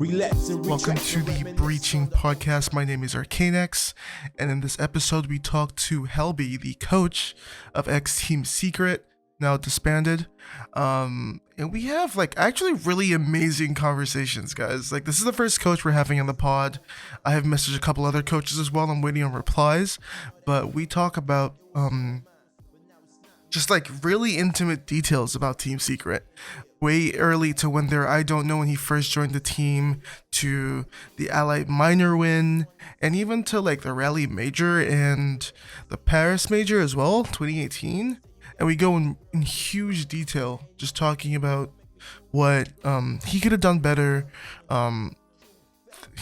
Welcome to the Breaching Podcast. My name is Arcanex, and in this episode we talk to Helbee, the coach of X Team Secret, now disbanded. And we have actually really amazing conversations, guys. This is the first coach we're having on the pod. I have messaged a couple other coaches as well. I'm waiting on replies, but we talk about just really intimate details about Team Secret. Way early to when I don't know when he first joined the team, to the Allied Minor win, and even to the Rally Major and the Paris Major as well, 2018. And we go in huge detail, just talking about what he could have done better.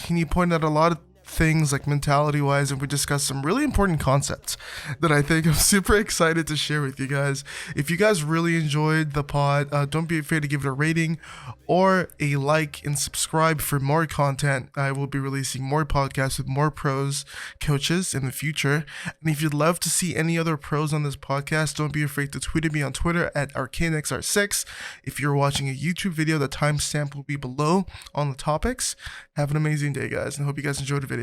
He pointed out a lot of things mentality wise, and we discussed some really important concepts that I think I'm super excited to share with you guys. If you guys really enjoyed the pod, don't be afraid to give it a rating or a like and subscribe for more content. I will be releasing more podcasts with more pros coaches in the future. And if you'd love to see any other pros on this podcast, don't be afraid to tweet at me on Twitter at ArcaneXR6. If you're watching a YouTube video, the timestamp will be below on the topics. Have an amazing day, guys, and I hope you guys enjoyed the video.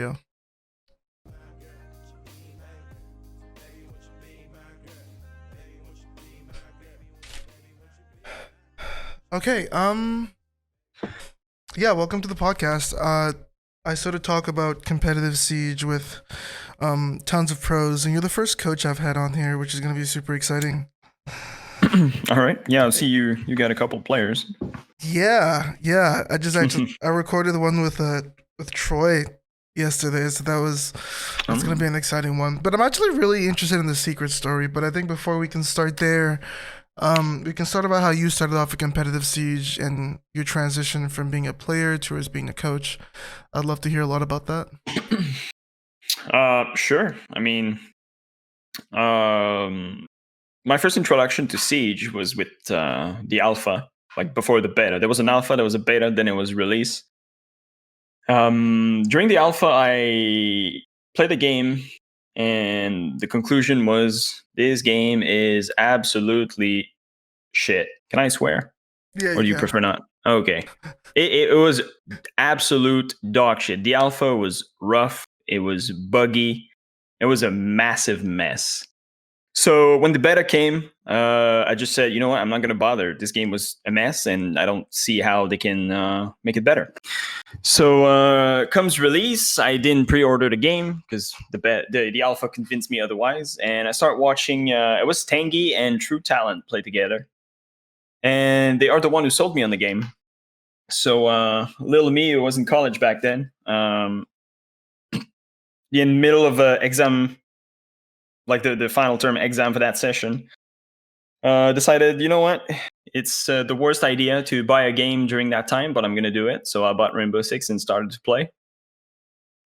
Okay, yeah, welcome to the podcast. I sort of talk about competitive Siege with tons of pros, and you're the first coach I've had on here, which is going to be super exciting. All right. Yeah, I see you got a couple players. Yeah. I recorded the one with Troy yesterday, so that's going to be an exciting one. But I'm actually really interested in the secret story, but I think before we can start there, we can start about how you started off a competitive Siege and your transition from being a player towards being a coach. I'd love to hear a lot about that. Sure. I mean, my first introduction to Siege was with the alpha, before the beta. There was an alpha, there was a beta, then it was release. During the alpha, I played the game, and the conclusion was this game is absolutely shit. Can I swear? Yeah. Or do you prefer not? Okay. It was absolute dog shit. The alpha was rough. It was buggy. It was a massive mess. So when the beta came, I just said, you know what? I'm not going to bother. This game was a mess, and I don't see how they can make it better. So comes release, I didn't pre-order the game because the alpha convinced me otherwise. And I start watching, it was Tangy and True Talent play together. And they are the one who sold me on the game. So little me, who was in college back then, in the middle of an exam, the final term exam for that session, decided, you know what? It's the worst idea to buy a game during that time, but I'm going to do it. So I bought Rainbow Six and started to play.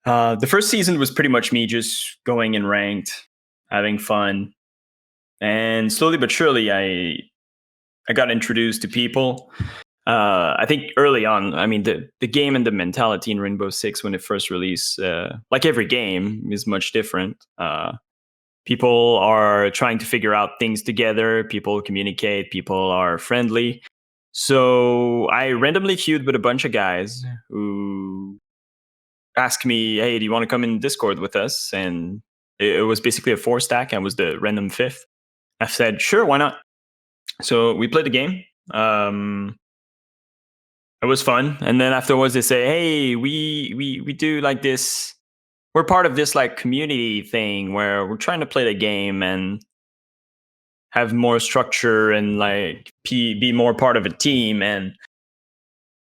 The first season was pretty much me just going in ranked, having fun. And slowly but surely, I got introduced to people. I think early on, I mean, the game and the mentality in Rainbow Six when it first released, like every game, is much different. People are trying to figure out things together. People communicate. People are friendly. So I randomly queued with a bunch of guys who asked me, hey, do you want to come in Discord with us? And it was basically a 4-stack. I was the random 5th. I said, sure, why not? So we played the game. It was fun. And then afterwards they say, hey, we do this. We're part of this community thing where we're trying to play the game and have more structure and be more part of a team. And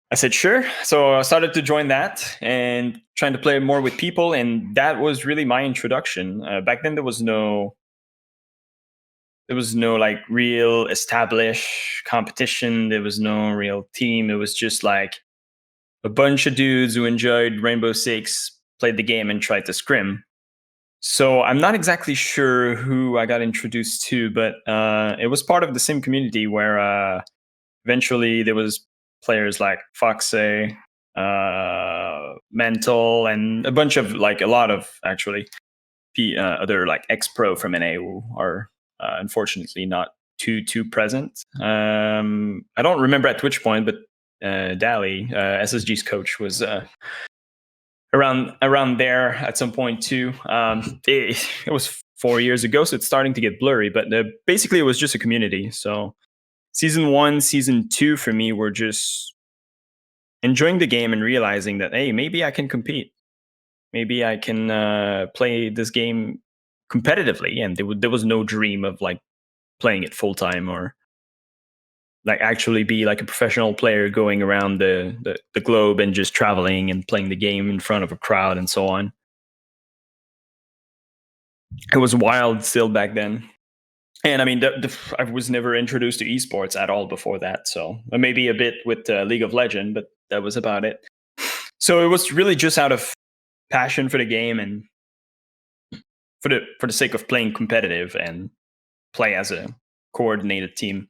I said, sure. So I started to join that and trying to play more with people. And that was really my introduction. Back then there was no real established competition. There was no real team. It was just a bunch of dudes who enjoyed Rainbow Six, played the game, and tried to scrim. So I'm not exactly sure who I got introduced to, but it was part of the same community where eventually there was players like Foxy, Mental, and a bunch of a lot of actually other ex-pro from NA who are unfortunately not too present. I don't remember at which point, but Daly, SSG's coach, was around there at some point too. It was 4 years ago, so it's starting to get blurry. But basically, it was just a community. So season 1, season 2 for me were just enjoying the game and realizing that, hey, maybe I can compete. Maybe I can play this game competitively. And there was no dream of like playing it full time or like actually be like a professional player going around the globe and just traveling and playing the game in front of a crowd and so on. It was wild still back then. And I mean, I was never introduced to esports at all before that. So maybe a bit with League of Legends, but that was about it. So it was really just out of passion for the game and for the sake of playing competitive and play as a coordinated team.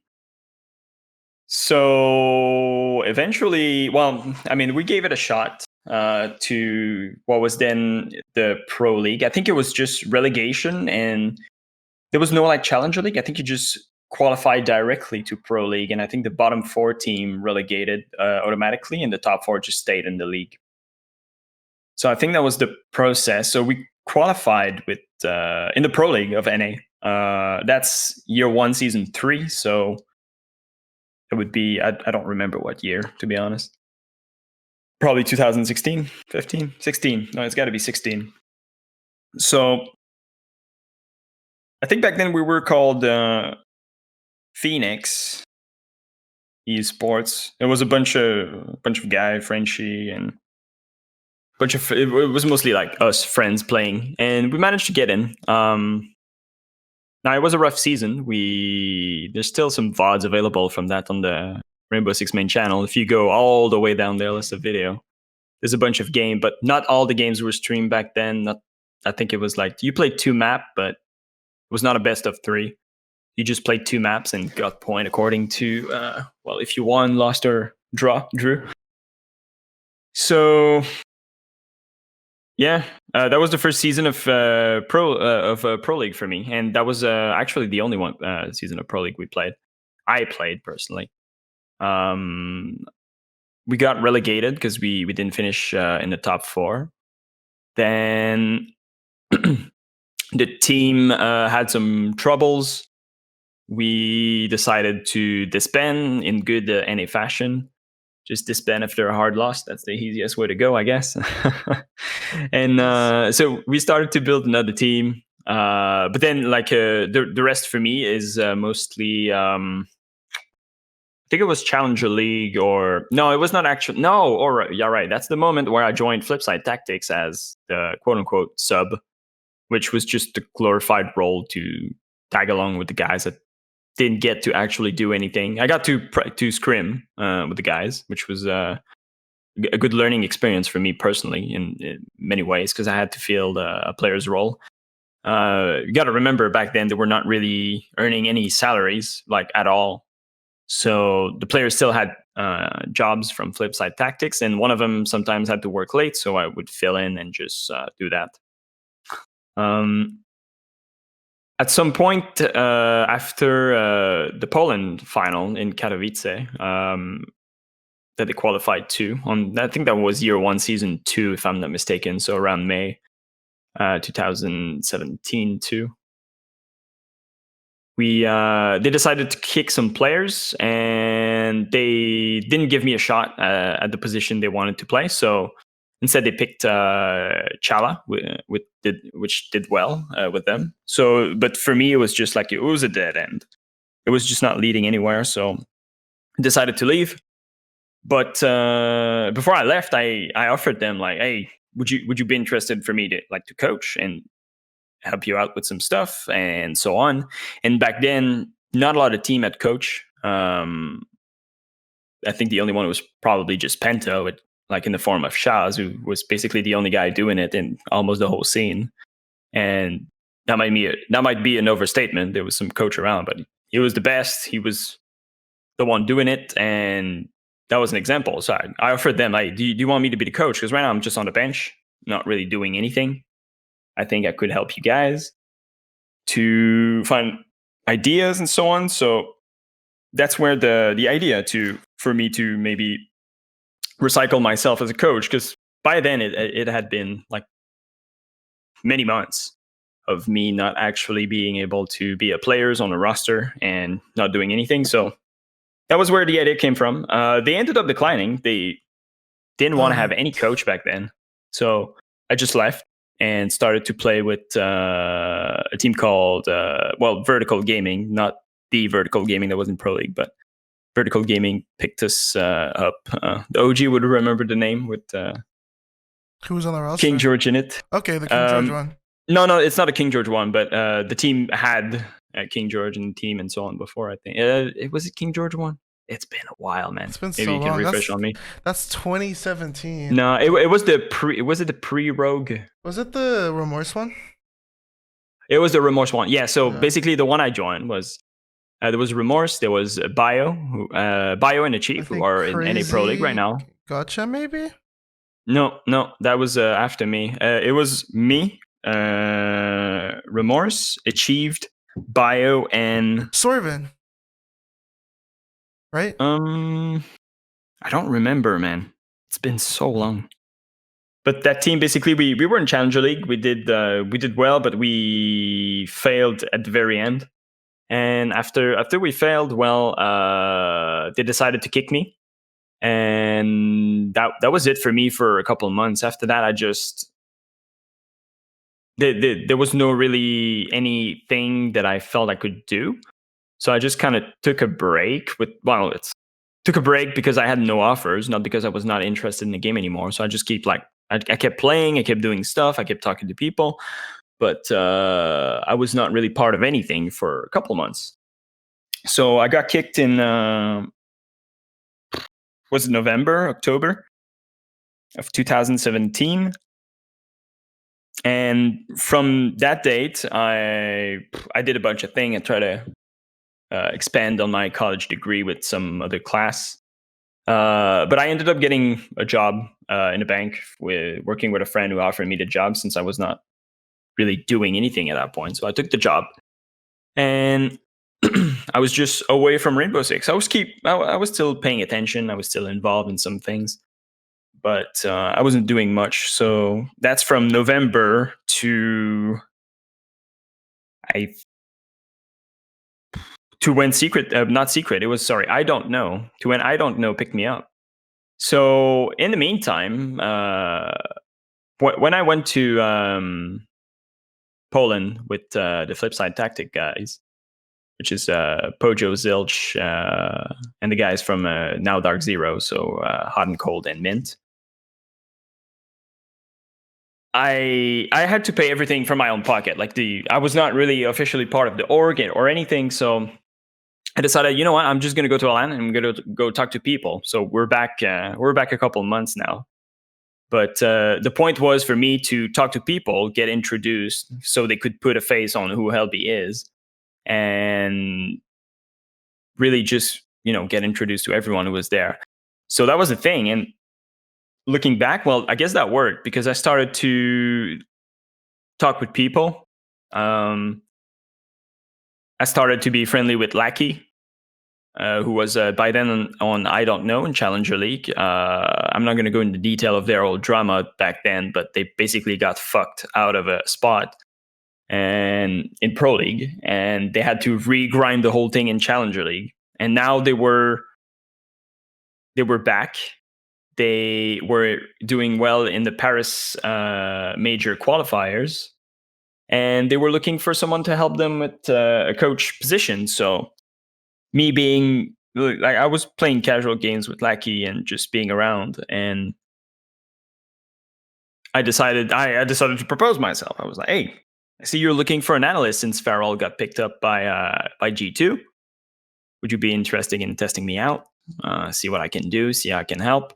So eventually, well, I mean, we gave it a shot to what was then the Pro League. I think it was just relegation, and there was no like Challenger League. I think you just qualified directly to Pro League, and I think the bottom 4 team relegated automatically, and the top 4 just stayed in the league. So I think that was the process. So we qualified with in the Pro League of NA. That's year 1, season 3. So it would be, I don't remember what year, to be honest. Probably 2016, 15, 16. No, it's got to be 16. So I think back then we were called Phoenix Esports. It was a bunch of guy, Frenchie, and it was mostly like us friends playing, and we managed to get in. Now it was a rough season. There's still some VODs available from that on the Rainbow Six main channel. If you go all the way down there, there's a video. There's a bunch of game, but not all the games were streamed back then. I think it was like you played 2 map, but it was not a best of 3. You just played 2 maps and got point according to well, if you won, lost, or drew. So yeah, that was the first season of Pro League for me, and that was actually the only one season of Pro League I played personally. We got relegated because we didn't finish in the top 4. Then the team had some troubles. We decided to disband in good NA fashion. Just disband after a hard loss. That's the easiest way to go, I guess. And so we started to build another team. But then, like the rest for me is mostly. I think it was Challenger League, or no, it was not actually. No, or yeah, right. That's the moment where I joined Flipside Tactics as the quote unquote sub, which was just a glorified role to tag along with the guys that didn't get to actually do anything. I got to scrim with the guys, which was a good learning experience for me personally in many ways, because I had to fill a player's role. You got to remember back then they were not really earning any salaries like at all. So the players still had jobs from Flipside Tactics, and one of them sometimes had to work late, so I would fill in and just do that. At some point after the Poland final in Katowice, that they qualified to, I think that was year 1, season 2, if I'm not mistaken. So around May 2017 too. They decided to kick some players, and they didn't give me a shot at the position they wanted to play. So instead, they picked Chala, which did well with them. So, but for me, it was just like it was a dead end. It was just not leading anywhere. So, I decided to leave. But before I left, I offered them like, "Hey, would you be interested for me to coach and help you out with some stuff and so on?" And back then, not a lot of team had coach. I think the only one was probably just Penta, with like in the form of Shaz, who was basically the only guy doing it in almost the whole scene. And that might be an overstatement. There was some coach around, but he was the best. He was the one doing it, and that was an example. So I offered them, like, do you want me to be the coach? Because right now I'm just on the bench, not really doing anything. I think I could help you guys to find ideas and so on. So that's where the idea for me to maybe recycle myself as a coach, because by then it had been like many months of me not actually being able to be a players on a roster and not doing anything. So that was where the idea came from. They ended up declining. They didn't want to have any coach back then. So I just left and started to play with a team called, Vertical Gaming, not the Vertical Gaming that was in Pro League, but Vertical Gaming picked us up. The OG would remember the name with Who was on the roster? King George in it. Okay, the King George one. No, it's not a King George one, but the team had King George in the team and so on before, I think. It was it King George one? It's been a while, man. It's been Maybe so you can long. refresh on me. That's 2017. No, it was the pre-Rogue. Was it the Remorse one? It was the Remorse one. Yeah, so basically the one I joined was there was Remorse, there was Bio, Bio and the Chief, who are in NA Pro League right now. Gotcha, maybe? No, that was after me. It was me, Remorse, Achieved, Bio, and Sorvin. Right? I don't remember, man. It's been so long. But that team, basically, we were in Challenger League. We did well, but we failed at the very end. And after we failed, well, they decided to kick me, and that was it for me for a couple of months. After that, I just there was no really anything that I felt I could do. So I just kind of took a break took a break because I had no offers, not because I was not interested in the game anymore. So I just I kept playing, I kept doing stuff, I kept talking to people, but I was not really part of anything for a couple of months. So I got kicked in, was it November, October of 2017? And from that date, I did a bunch of things. I tried to expand on my college degree with some other class. But I ended up getting a job in a bank, working with a friend who offered me the job since I was not really doing anything at that point. So I took the job, and I was just away from Rainbow Six. I was still paying attention. I was still involved in some things, but I wasn't doing much. So that's from November to when not secret. It was, sorry, I don't know, to when I don't know picked me up. So in the meantime, when I went to Poland with the Flipside Tactic guys, which is Pojo, Zilch, and the guys from Now Dark Zero, so Hot and Cold and Mint, I had to pay everything from my own pocket. I was not really officially part of the org or anything, so I decided, you know what, I'm just going to go to Atlanta and I'm going to go talk to people. So we're back a couple of months now. But the point was for me to talk to people, get introduced so they could put a face on who Helbee is, and really just, get introduced to everyone who was there. So that was the thing. And looking back, well, I guess that worked because I started to talk with people. I started to be friendly with Lackey, who was by then on I Don't Know in Challenger League. I'm not going to go into detail of their old drama back then, but they basically got fucked out of a spot and in Pro League, and they had to regrind the whole thing in Challenger League. And now they were back. They were doing well in the Paris major qualifiers, and they were looking for someone to help them with a coach position. So me being I was playing casual games with Lackey and just being around, and I decided to propose myself. I was like, hey, I see you're looking for an analyst since Farrell got picked up by G2. Would you be interested in testing me out? See what I can do, see how I can help.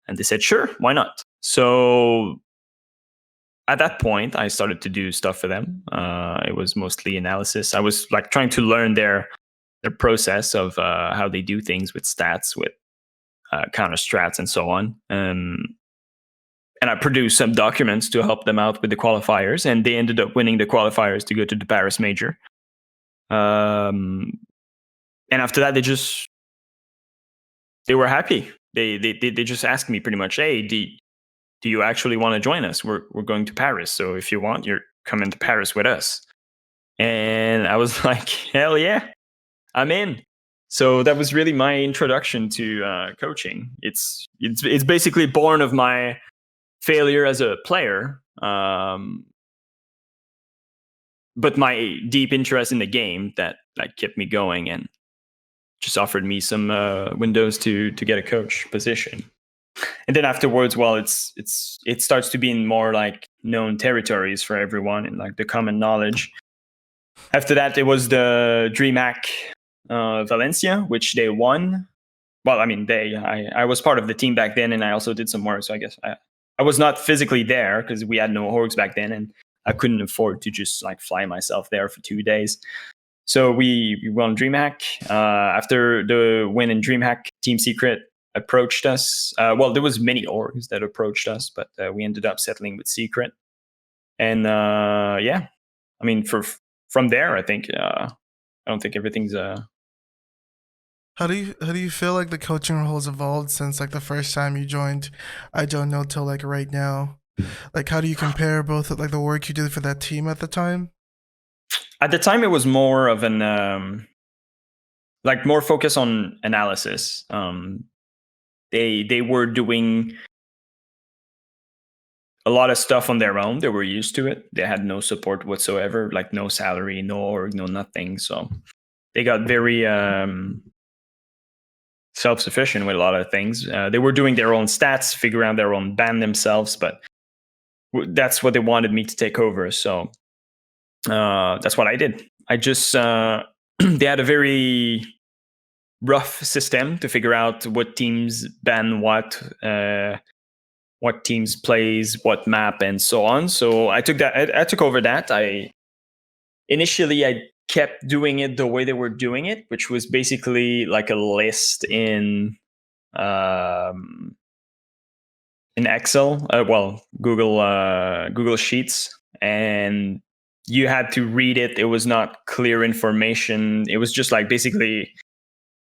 And they said, sure, why not? So at that point, I started to do stuff for them. It was mostly analysis. I was trying to learn their process of how they do things with stats, with counter strats, and so on. And I produced some documents to help them out with the qualifiers, and they ended up winning the qualifiers to go to the Paris major. And after that, they were happy. they just asked me pretty much, hey, do you actually want to join us? We're going to Paris, so if you want, you're coming to Paris with us. And I was like, hell yeah, I'm in. So that was really my introduction to coaching. It's basically born of my failure as a player, but my deep interest in the game that like kept me going and just offered me some windows to get a coach position. And then afterwards, well, it starts to be in more like known territories for everyone and like the common knowledge. After that, it was the DreamHack Valencia, which they won. Well, I mean, I was part of the team back then, and I also did some work. So I guess I was not physically there because we had no orgs back then, and I couldn't afford to just like fly myself there for 2 days. So we won DreamHack. After the win in DreamHack, Team Secret approached us. Well, there was many orgs that approached us, but we ended up settling with Secret. And yeah, I mean, from there, I think I don't think everything's How do you feel like the coaching role has evolved since like the first time you joined? I don't know till like right now. Like, how do you compare both like the work you did for that team at the time? at the time. It was more of an like more focus on analysis. They were doing a lot of stuff on their own. They were used to it. They had no support whatsoever, like no salary, no org, no nothing. So they got very self-sufficient with a lot of things. They were doing their own stats, figuring out their own band themselves, but that's what they wanted me to take over. So that's what I did. I just they had a very rough system to figure out what teams ban what teams plays, what map, and so on. So I took that. I took over that. Initially I kept doing it the way they were doing it, which was basically like a list um, in Excel. Well, Google Sheets, and you had to read it. It was not clear information. It was just like basically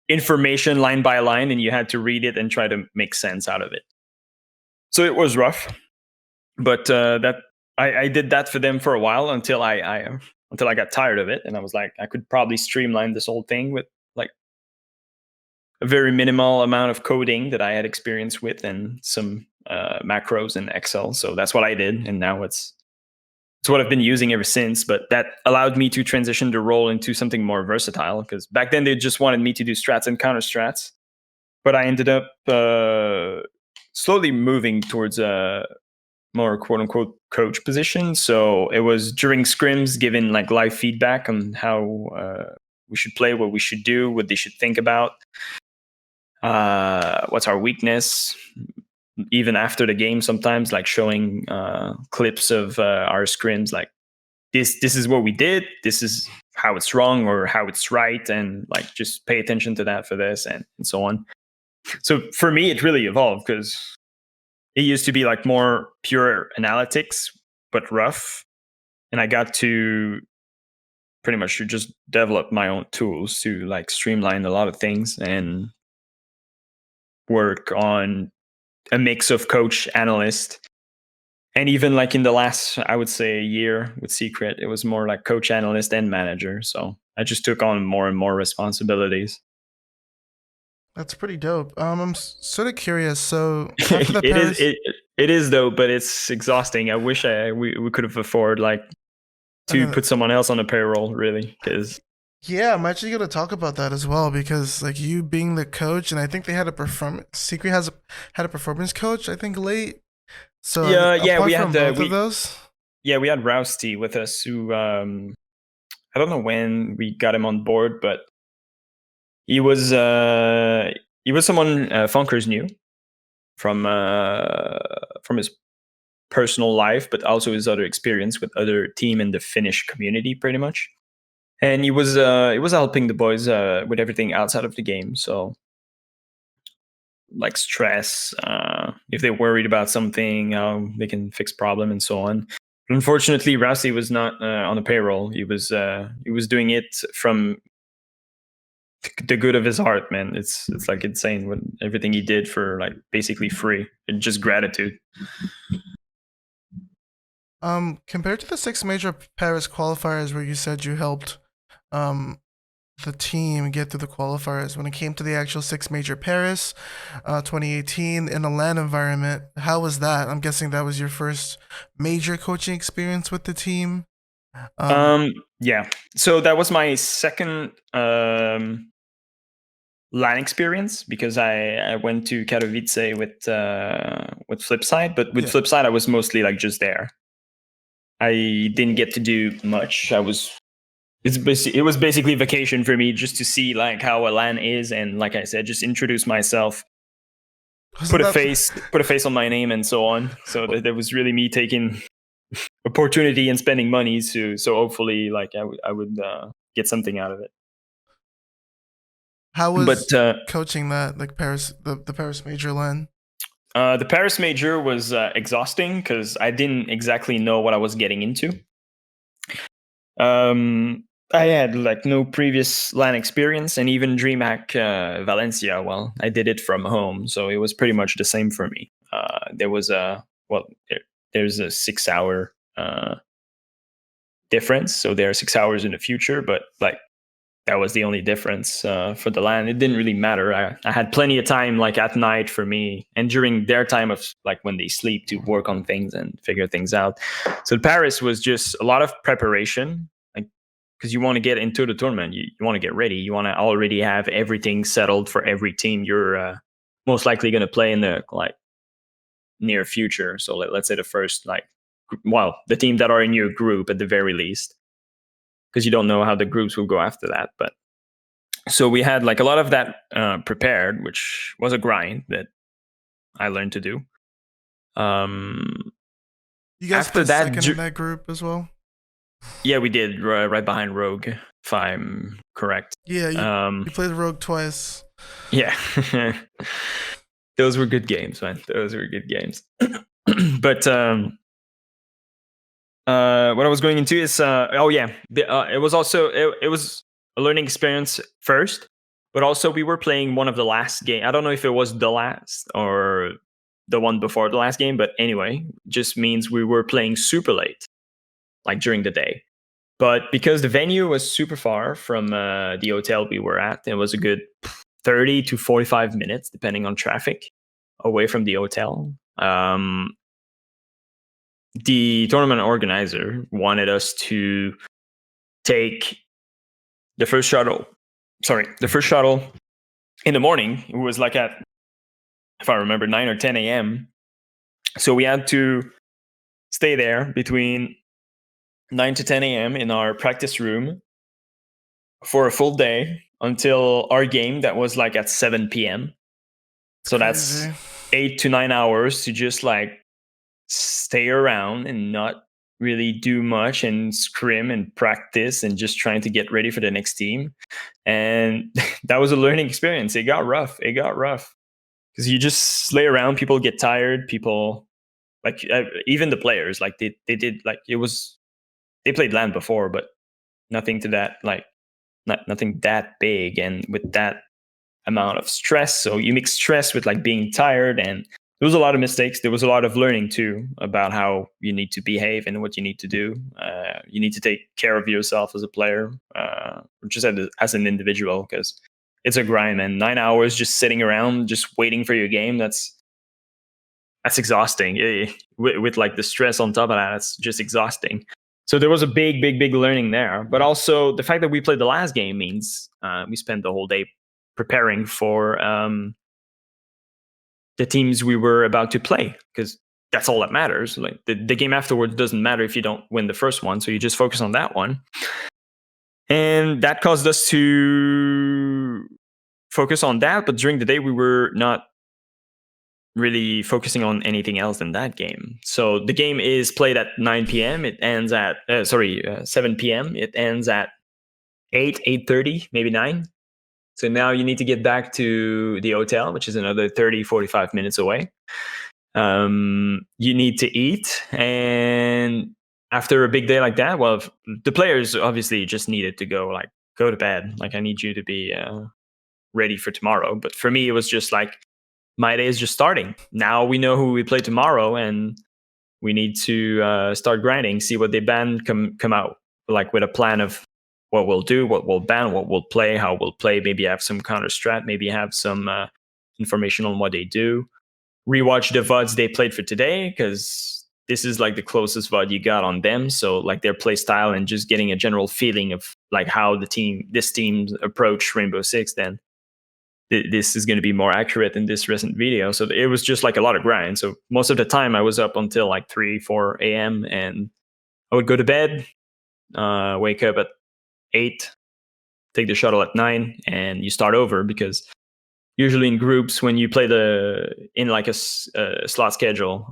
information line by line, and you had to read it and try to make sense out of it. So it was rough, but that I did that for them for a while until I got tired of it, and I was like, I could probably streamline this whole thing with like a very minimal amount of coding that I had experience with and some macros in Excel. So that's what I did, and now it's what I've been using ever since. But that allowed me to transition the role into something more versatile, because back then they just wanted me to do strats and counter strats, but I ended up slowly moving towards a more quote unquote coach position. So it was during scrims giving like live feedback on how we should play, what we should do, what they should think about, what's our weakness. Even after the game, sometimes like showing clips of our scrims, like this is what we did, this is how it's wrong or how it's right, and like just pay attention to that for this and so on. So for me, it really evolved because it used to be like more pure analytics, but rough. And I got to pretty much just develop my own tools to like streamline a lot of things and work on a mix of coach, analyst. And even like in the last, I would say, year with Secret, it was more like coach, analyst, and manager. So I just took on more and more responsibilities. That's pretty dope. I'm sort of curious. So after the it is Paris, it is though, but it's exhausting. I wish we could have afforded like and to then put someone else on a payroll, really, because yeah, I'm actually gonna talk about that as well because like you being the coach, and I think they had a performance. Secret had a performance coach. I think late. So yeah, apart from both of those, we had Rousty with us, who I don't know when we got him on board, but he was someone Funkers knew from his personal life, but also his other experience with other team in the Finnish community, pretty much. And he was helping the boys with everything outside of the game. So like stress, if they're worried about something, how they can fix problem and so on. Unfortunately, Rousey was not on the payroll. He was doing it from the good of his heart, man. It's like insane what everything he did for like basically free and just gratitude. Compared to the six major Paris qualifiers where you said you helped um the team get through the qualifiers, when it came to the actual six major Paris 2018 in a LAN environment, how was that? I'm guessing that was your first major coaching experience with the team. Yeah. So that was my second LAN experience because I went to Katowice with Flipside, but with Yeah. Flipside I was mostly like just there. I didn't get to do much. It was basically vacation for me just to see like how a LAN is, and like I said, just introduce myself, Wasn't that put a face on my name, and so on. So that was really me taking opportunity and spending money. So hopefully, like I would get something out of it. how But was coaching that, like Paris, the Paris major LAN? the Paris major was exhausting because I didn't exactly know what I was getting into. I had like no previous LAN experience, and even DreamHack Valencia. Well, I did it from home, so it was pretty much the same for me. There was there's a 6 hour difference, so there are 6 hours in the future, but like that was the only difference for the LAN. It didn't really matter. I had plenty of time like at night for me and during their time of like when they sleep to work on things and figure things out. So Paris was just a lot of preparation, like because you want to get into the tournament, you want to get ready, you want to already have everything settled for every team you're most likely going to play in the like near future. So let's say the first like the team that are in your group at the very least, because you don't know how the groups will go after that. But so we had like a lot of that prepared, which was a grind that I learned to do. You guys After placed that, second in that group as well. yeah, we did right behind Rogue, if I'm correct. Yeah, you played Rogue twice. Yeah, those were good games, man. Those were good games. But what I was going into is it was also it was a learning experience first, but also we were playing one of the last game. I don't know if it was the last or the one before the last game, but anyway, just means we were playing super late, like during the day. But because the venue was super far from the hotel we were at, it was a good 30 to 45 minutes, depending on traffic, away from the hotel. The tournament organizer wanted us to take the first shuttle. The first shuttle in the morning. It was like at, if I remember, 9 or 10 a.m. So we had to stay there between 9 to 10 a.m. in our practice room for a full day until our game that was like at 7 p.m. So Crazy. that's 8 to 9 hours to just like stay around and not really do much and scrim and practice and just trying to get ready for the next team. And that was a learning experience. It got rough because you just lay around, people get tired, people like even the players, like they did, like it was, they played LAN before, but nothing to that, like nothing that big and with that amount of stress. So you mix stress with like being tired, and there was a lot of mistakes. There was a lot of learning too about how you need to behave and what you need to do. You need to take care of yourself as a player, or just as an individual, because it's a grind. And 9 hours just sitting around, just waiting for your game. That's exhausting. With like the stress on top of that, it's just exhausting. So there was a big learning there. But also the fact that we played the last game means we spent the whole day preparing for the teams we were about to play, because that's all that matters. Like the game afterwards doesn't matter if you don't win the first one, so you just focus on that one. And that caused us to focus on that, but during the day we were not really focusing on anything else than that game. So the game is played at 9 p.m. It ends at 7 p.m. It ends at 8:30, maybe 9. So now you need to get back to the hotel, which is another 30, 45 minutes away. You need to eat. And after a big day like that, well, the players obviously just needed to go to bed. Like, I need you to be ready for tomorrow. But for me, it was just like my day is just starting. Now we know who we play tomorrow, and we need to start grinding, see what they ban, come out like with a plan of what we'll do, what we'll ban, what we'll play, how we'll play. Maybe have some counter strat, maybe have some information on what they do. Rewatch the VODs they played for today, because this is like the closest VOD you got on them. So like their play style and just getting a general feeling of like how this team approach Rainbow Six, then this is going to be more accurate than this recent video. So it was just like a lot of grind. So most of the time I was up until like 3, 4 a.m. and I would go to bed, wake up at 8, take the shuttle at 9, and you start over, because usually in groups, when you play in like a slot schedule,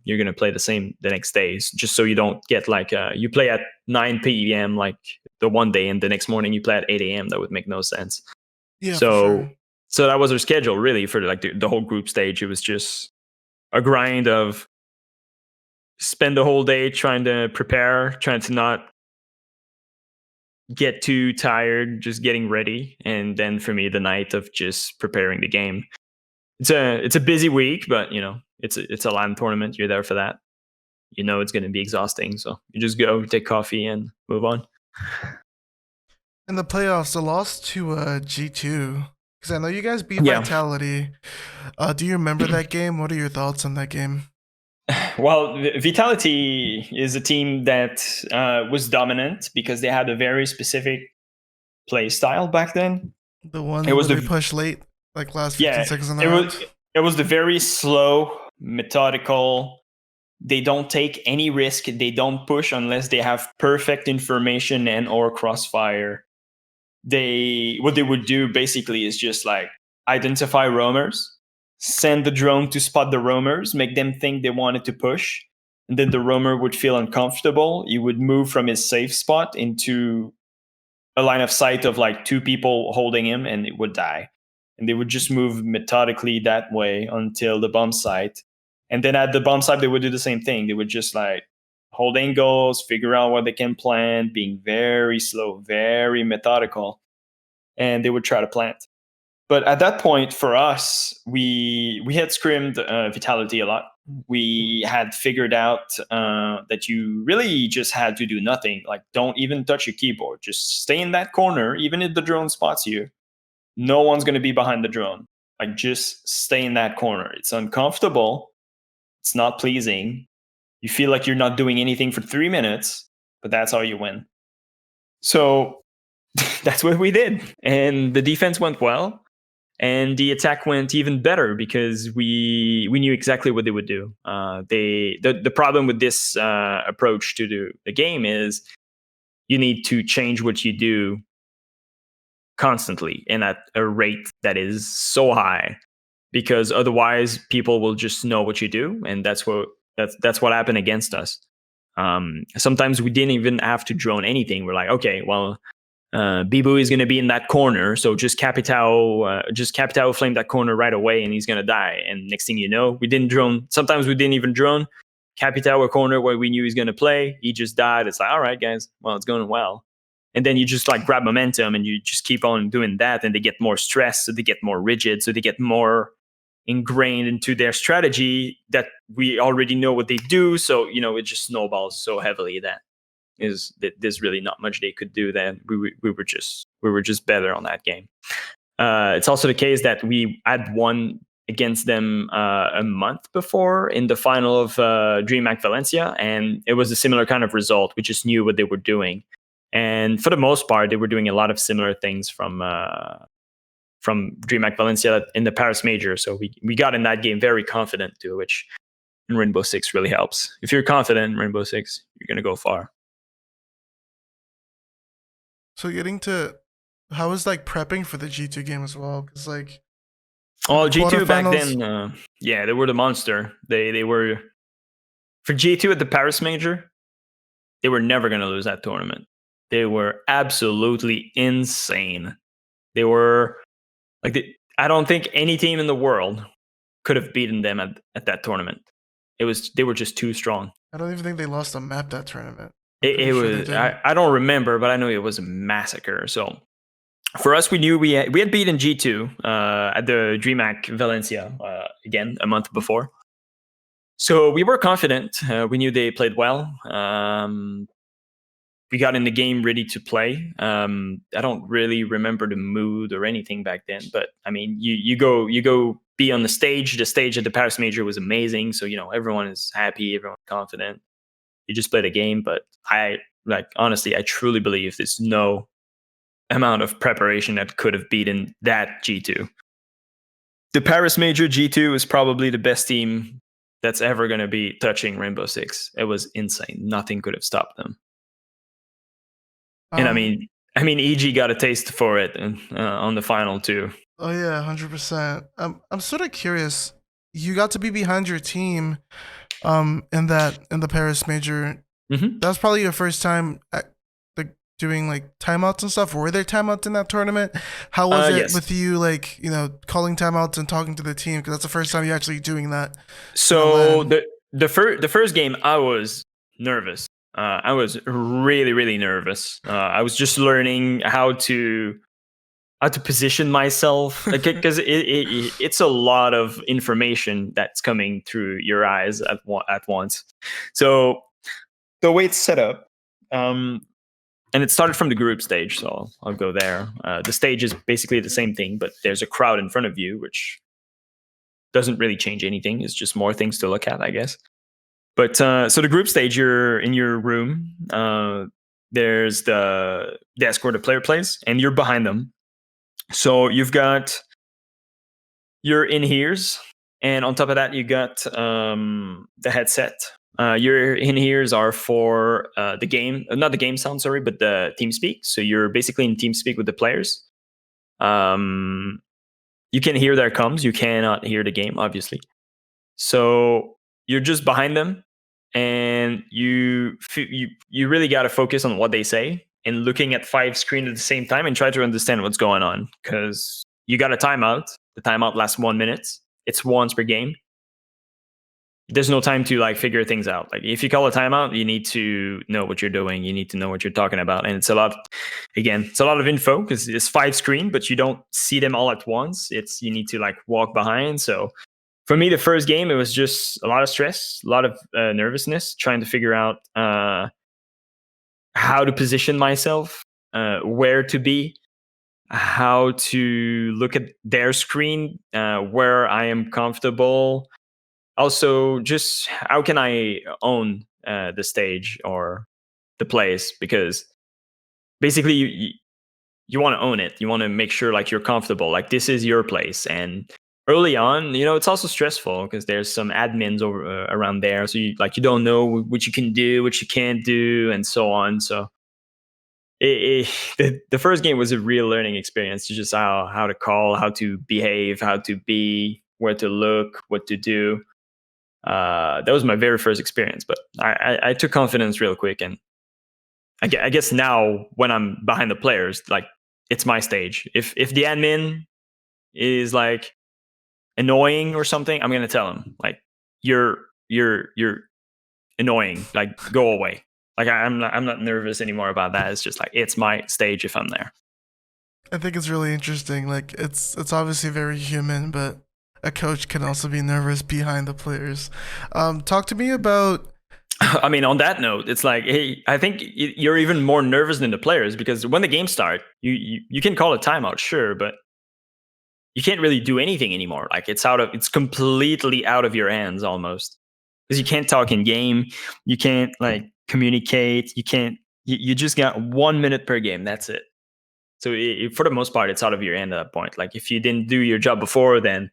you're going to play the same the next day, just so you don't get like you play at 9 p.m. like the one day, and the next morning you play at 8 a.m. That would make no sense. Yeah, for So sure. so that was our schedule really for like the whole group stage. It was just a grind of spend the whole day trying to prepare, trying to not get too tired, just getting ready, and then for me the night of just preparing the game. It's a busy week, but it's a LAN tournament. You're there for that. You know it's going to be exhausting, so you just go take coffee and move on. In the playoffs, the loss to G2, because I know you guys beat Yeah. Vitality. Do you remember that game? What are your thoughts on that game? Well, Vitality is a team that was dominant because they had a very specific play style back then. The one It was where they push late, like last 15 seconds in the it round? was it was the very slow, methodical. They don't take any risk. They don't push unless they have perfect information and or crossfire. What they would do basically is just like identify roamers, send the drone to spot the roamers, make them think they wanted to push, and then the roamer would feel uncomfortable. You would move from his safe spot into a line of sight of like 2 people holding him, and it would die. And they would just move methodically that way until the bomb site. And then at the bomb site, they would do the same thing. They would just like hold angles, figure out what they can plant, being very slow, very methodical, and they would try to plant. But at that point, for us, we had scrimmed Vitality a lot. We had figured out that you really just had to do nothing. Like, don't even touch your keyboard. Just stay in that corner, even if the drone spots you. No one's going to be behind the drone. Like, just stay in that corner. It's uncomfortable. It's not pleasing. You feel like you're not doing anything for 3 minutes, but that's how you win. So that's what we did. And the defense went well. And the attack went even better because we knew exactly what they would do. The problem with this approach to the game is you need to change what you do constantly and at a rate that is so high, because otherwise people will just know what you do, and that's what happened against us. Sometimes we didn't even have to drone anything. We're like, okay, well, Bibu is going to be in that corner, so just Capitao flame that corner right away, and he's going to die. And next thing you know, we didn't drone. Sometimes we didn't even drone Capitao a corner where we knew he's going to play. He just died. It's like, all right, guys, well, it's going well. And then you just like grab momentum and you just keep on doing that, and they get more stressed, so they get more rigid, so they get more ingrained into their strategy that we already know what they do. So it just snowballs so heavily that there's really not much they could do. Then we were just better on that game. It's also the case that we had won against them a month before in the final of DreamHack Valencia, and it was a similar kind of result. We just knew what they were doing, and for the most part, they were doing a lot of similar things from DreamHack Valencia in the Paris Major. So we got in that game very confident too, which in Rainbow Six really helps. If you're confident in Rainbow Six, you're gonna go far. So getting to how was like prepping for the G2 game as well? Because like, oh, the G2 back quarterfinals- then, yeah, they were the monster. They were for G2 at the Paris Major. They were never gonna lose that tournament. They were absolutely insane. They were like I don't think any team in the world could have beaten them at that tournament. They were just too strong. I don't even think they lost a map that tournament. It was I don't remember, but I know it was a massacre. So For us, we knew we had beaten G2 at the DreamHack Valencia again a month before. So we were confident. We knew they played well. We got in the game ready to play. I don't really remember the mood or anything back then, but I mean, you go be on the stage. The stage at the Paris Major was amazing, so everyone is happy, everyone's confident. You just played a game, but honestly, I truly believe there's no amount of preparation that could have beaten that G2. The Paris Major G2 is probably the best team that's ever going to be touching Rainbow Six. It was insane. Nothing could have stopped them. And Um, I mean, EG got a taste for it on the final too. oh yeah, 100%. I'm sort of curious. You got to be behind your team, in the Paris Major. Mm-hmm. That was probably your first time like doing like timeouts and stuff. Were there timeouts in that tournament? How was it Yes. with you, like calling timeouts and talking to the team? Because that's the first time you're actually doing that. So the first game, I was nervous. I was really really nervous. I was just learning how to position myself, because it's a lot of information that's coming through your eyes at once. So the way it's set up, and it started from the group stage, so I'll go there. The stage is basically the same thing, but there's a crowd in front of you, which doesn't really change anything. It's just more things to look at, I guess. But so the group stage, you're in your room. There's the desk where the player plays, and you're behind them. So you've got your in-ears, and on top of that, you got the headset. Your in-ears are for the game, not the game sound, sorry, but the TeamSpeak. So you're basically in TeamSpeak with the players. You can hear their comms. You cannot hear the game, obviously. So you're just behind them, and you really got to focus on what they say and looking at 5 screens at the same time and try to understand what's going on, because you got a timeout. The timeout lasts 1 minute. It's once per game. There's no time to figure things out. Like, if you call a timeout, you need to know what you're doing. You need to know what you're talking about, and it's a lot. Again, it's a lot of info because it's 5 screens, but you don't see them all at once. You need to walk behind. So for me, the first game, it was just a lot of stress, a lot of nervousness, trying to figure out how to position myself, where to be, how to look at their screen, where I am comfortable. Also, just how can I own the stage or the place, because basically you want to own it. You want to make sure you're comfortable, this is your place. And early on, it's also stressful because there's some admins over around there, so you don't know what you can do, what you can't do, and so on. So the first game was a real learning experience, to just how to call, how to behave, how to be, where to look, what to do. That was my very first experience, but I took confidence real quick. And I guess now when I'm behind the players, it's my stage. If the admin is annoying or something, I'm gonna tell him you're annoying. Go away. I'm not nervous anymore about that. It's just it's my stage if I'm there. I think it's really interesting. Like, it's obviously very human, but a coach can also be nervous behind the players. Talk to me about. I mean, on that note, it's hey, I think you're even more nervous than the players, because when the game starts, you can call a timeout, sure, but you can't really do anything anymore. It's completely out of your hands almost, because you can't talk in game, you can't communicate, you just got 1 minute per game. That's it. So for the most part, it's out of your hand at that point. If you didn't do your job before, then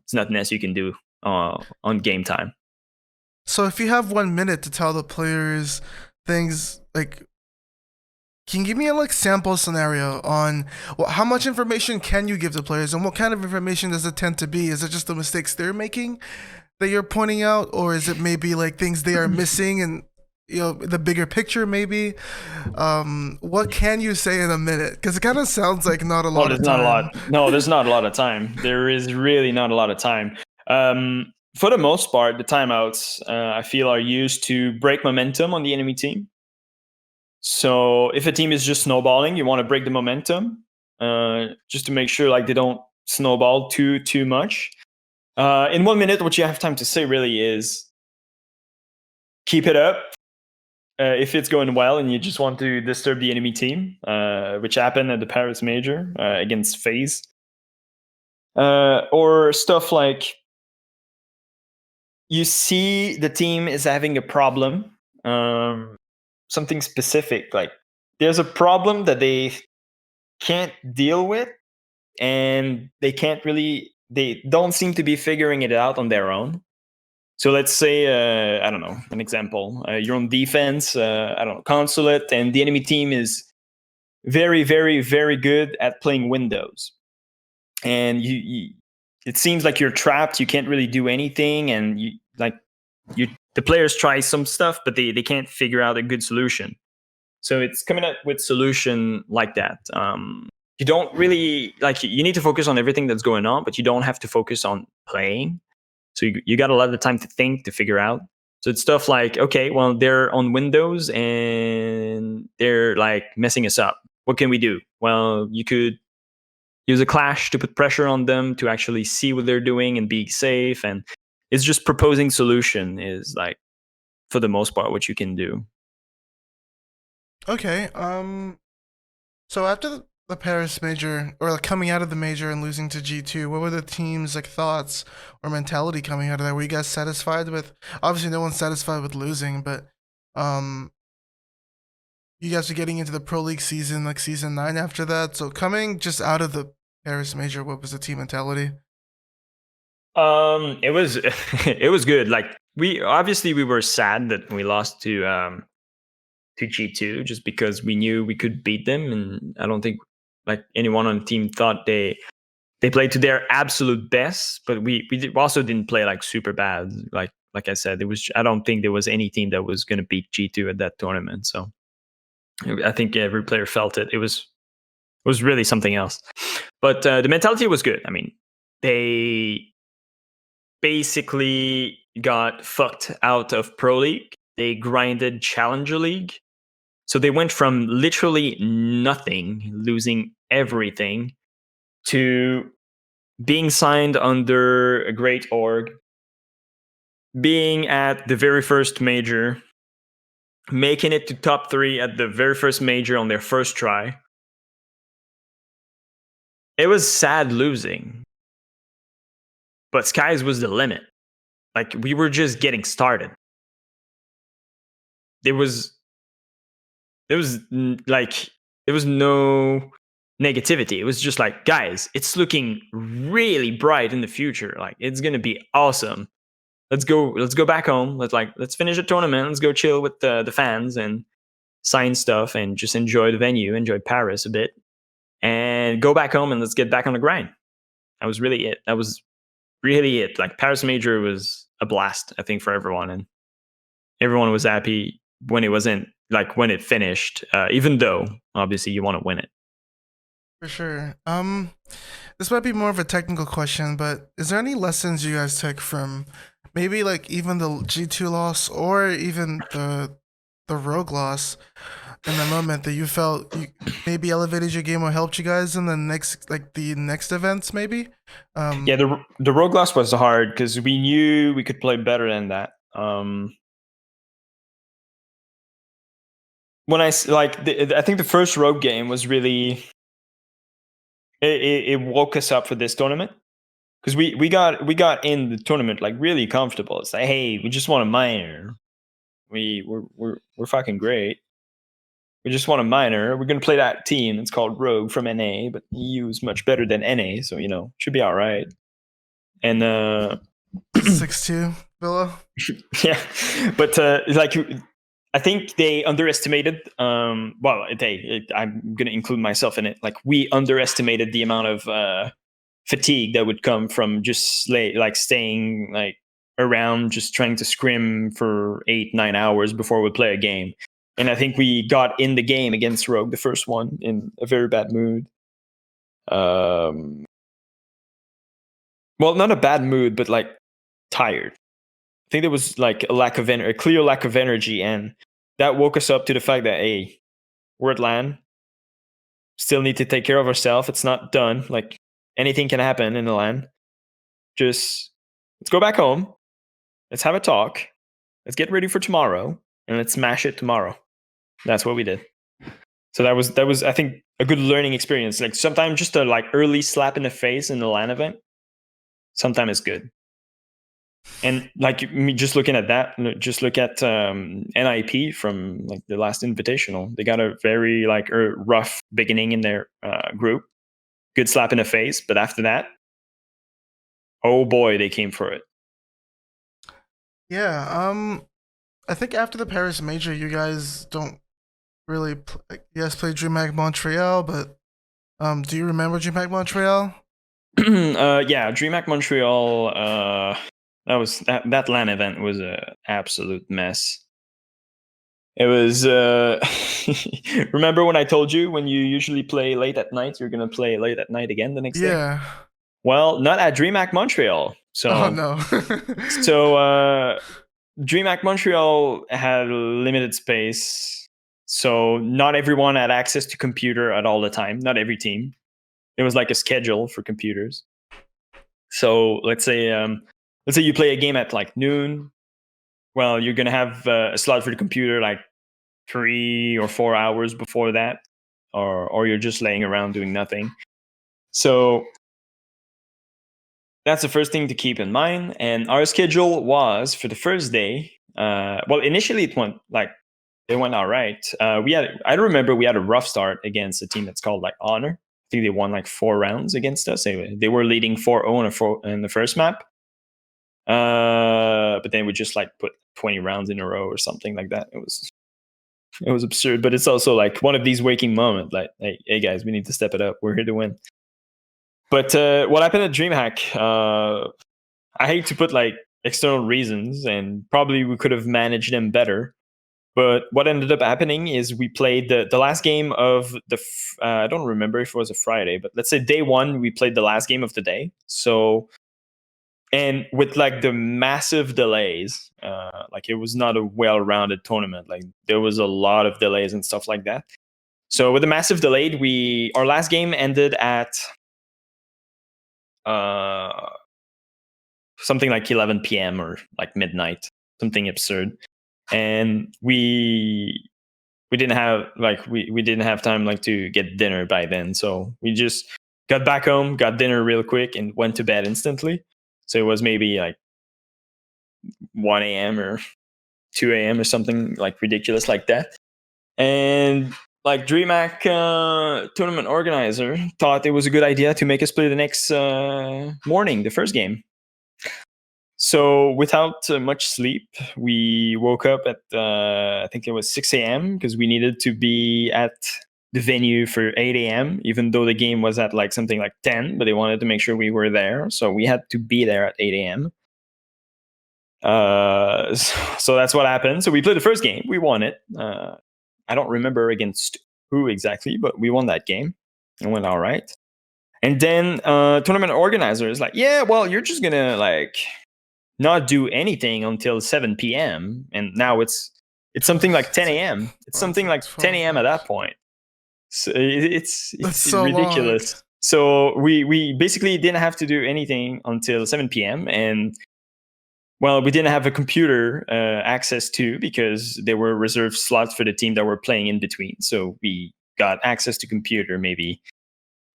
it's nothing else you can do on game time. So if you have 1 minute to tell the players things, can you give me a sample scenario on how much information can you give the players, and what kind of information does it tend to be? Is it just the mistakes they're making that you're pointing out, or is it maybe things they are missing and the bigger picture maybe? What can you say in a minute? Because it kind of sounds like not a lot of time. Not a lot. No, there's not a lot of time. There is really not a lot of time. For the most part, the timeouts I feel are used to break momentum on the enemy team. So if a team is just snowballing, you want to break the momentum. just to make sure like they don't snowball too much. In 1 minute, what you have time to say really is keep it up. If it's going well and you just want to disturb the enemy team, which happened at the Paris Major against FaZe, or stuff like you see the team is having a problem, something specific, like there's a problem that they can't deal with, and they don't seem to be figuring it out on their own. So let's say, I don't know, an example. You're on defense, I don't know, consulate, and the enemy team is very, very, very good at playing windows. And it seems like you're trapped. You can't really do anything, and the players try some stuff, but they can't figure out a good solution. So it's coming up with solution like that. You don't really you need to focus on everything that's going on, but you don't have to focus on playing. So you got a lot of time to think, to figure out. So it's stuff like, okay, well, they're on Windows and they're like messing us up. What can we do? Well, you could use a clash to put pressure on them to actually see what they're doing and be safe. And it's just proposing solution is like, for the most part, what you can do. Okay. So after the Paris major, or like coming out of the major and losing to G2, what were the team's like thoughts or mentality coming out of that? Were you guys satisfied with? Obviously, no one's satisfied with losing, but um, you guys are getting into the Pro League season, like season 9 after that. So coming just out of the Paris major, what was the team mentality? It was it was good. Like we were sad that we lost to G2 just because we knew we could beat them, and I don't think like anyone on the team thought they played to their absolute best, but also didn't play like super bad. Like I said, I don't think there was any team that was going to beat G2 at that tournament. So I think every player felt it. It was really something else. But the mentality was good. I mean, they basically got fucked out of Pro League. They grinded Challenger League. So they went from literally nothing, losing everything, to being signed under a great org, being at the very first major, making it to top 3 at the very first major on their first try. It was sad losing, but skies was the limit. Like we were just getting started. There was there was like there was no negativity. It was just like, guys, it's looking really bright in the future. Like it's gonna be awesome. Let's go back home. Let's finish the tournament. Let's go chill with the fans and sign stuff and just enjoy the venue, enjoy Paris a bit, and go back home and let's get back on the grind. That was really it. That was really it. Like Paris Major was a blast, I think, for everyone, and everyone was happy when it wasn't like when it finished. Even though obviously you want to win it. For sure. This might be more of a technical question, but is there any lessons you guys took from maybe like even the G2 loss or even the Rogue loss in the moment that you felt you maybe elevated your game or helped you guys in the next events maybe? Yeah, the rogue loss was hard because we knew we could play better than that. When I think the first rogue game was really it woke us up for this tournament because we got in the tournament like really comfortable. It's like, hey, we just want a minor. We're fucking great. We just want a minor. We're gonna play that team. It's called Rogue from NA, but EU is much better than NA, so should be all right. And 6-2 Villa. yeah, but I think they underestimated. I'm going to include myself in it. Like we underestimated the amount of fatigue that would come from just staying like around, just trying to scrim for 8-9 hours before we play a game. And I think we got in the game against Rogue, the first one, in a very bad mood. Well, not a bad mood, but like tired. I think there was like a clear lack of energy, and that woke us up to the fact that, hey, we're at LAN. Still need to take care of ourselves. It's not done. Like anything can happen in the land. Just let's go back home. Let's have a talk. Let's get ready for tomorrow, and let's smash it tomorrow. That's what we did. So that was I think a good learning experience. Like sometimes just a like early slap in the face in the LAN event, sometimes it's good. And like me just looking at that, just look at NIP from like the last invitational. They got a very like rough beginning in their group, good slap in the face, but after that, oh boy, they came for it. Yeah. I think after the Paris Major, you guys don't really. You guys played DreamHack Montreal, but do you remember DreamHack Montreal? Yeah, DreamHack Montreal. That LAN event was a absolute mess. It was. Remember when I told you when you usually play late at night, you're gonna play late at night again the next day? Yeah. Well, not at DreamHack Montreal. Oh So, no. so DreamHack Montreal had limited space, so not everyone had access to computer at all the time. Not every team. It was like a schedule for computers. So let's say you play a game at like noon. Well, you're gonna have a slot for the computer like 3 or 4 hours before that, or you're just laying around doing nothing. So that's the first thing to keep in mind. And our schedule was for the first day. Well, initially it went all right. I remember we had a rough start against a team that's called like Honor. I think they won like 4 rounds against us. They were leading 4-0 in the first map. But then we just like put 20 rounds in a row or something like that. It was absurd, but it's also like one of these waking moments. Like, hey guys, we need to step it up. We're here to win. But what happened at DreamHack? I hate to put like external reasons, and probably we could have managed them better. But what ended up happening is we played the last game of I don't remember if it was a Friday, but let's say day one, we played the last game of the day. So, and with like the massive delays, like it was not a well-rounded tournament. Like there was a lot of delays and stuff like that. So with the massive delay, our last game ended at something like 11 p.m. or like midnight, something absurd. And we didn't have we didn't have time like to get dinner by then, so we just got back home, got dinner real quick, and went to bed instantly. So it was maybe like 1 a.m. or 2 a.m. or something like ridiculous like that. And like DreamHack tournament organizer thought it was a good idea to make us play the next morning, the first game. So without much sleep, we woke up at I think it was 6 a.m. because we needed to be at the venue for 8 a.m. Even though the game was at like something like 10, but they wanted to make sure we were there, so we had to be there at 8 a.m. So that's what happened. So we played the first game, we won it. I don't remember against who exactly, but we won that game. It went all right. And then tournament organizer is like, yeah, well, you're just gonna like not do anything until 7 p.m. And now it's something like 10 a.m. It's something like 10 a.m. at that point. So it's That's so long. ridiculous. So we basically didn't have to do anything until 7 p.m. And well, we didn't have a computer access to because there were reserved slots for the team that were playing in between. So we got access to computer maybe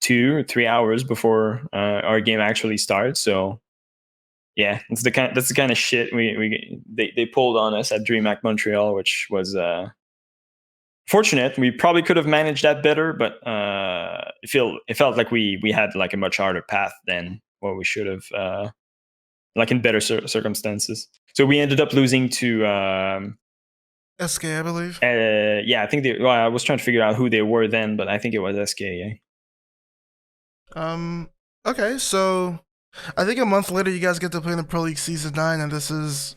2 or 3 hours before our game actually starts. So yeah, that's the kind of shit they pulled on us at DreamHack Montreal, which was fortunate. We probably could have managed that better, but it felt like we had like a much harder path than what we should have, like in better circumstances. So we ended up losing to SK, I believe. yeah, I think I was trying to figure out who they were then, but I think it was SK. Okay, so I think a month later you guys get to play in the Pro League Season 9, and this is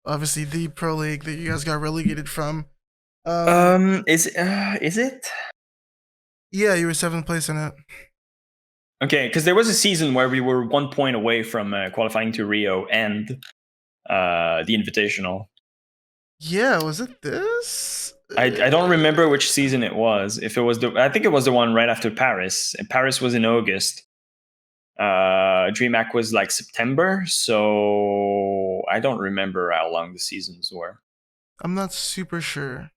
obviously the Pro League that you guys got relegated from. Is it? Yeah, you were 7th place in it. Okay, because there was a season where we were 1 point away from qualifying to Rio and the Invitational. Yeah, was it this? I don't remember which season it was. If it was I think it was the one right after Paris. And Paris was in August. DreamHack was like September, so I don't remember how long the seasons were. I'm not super sure.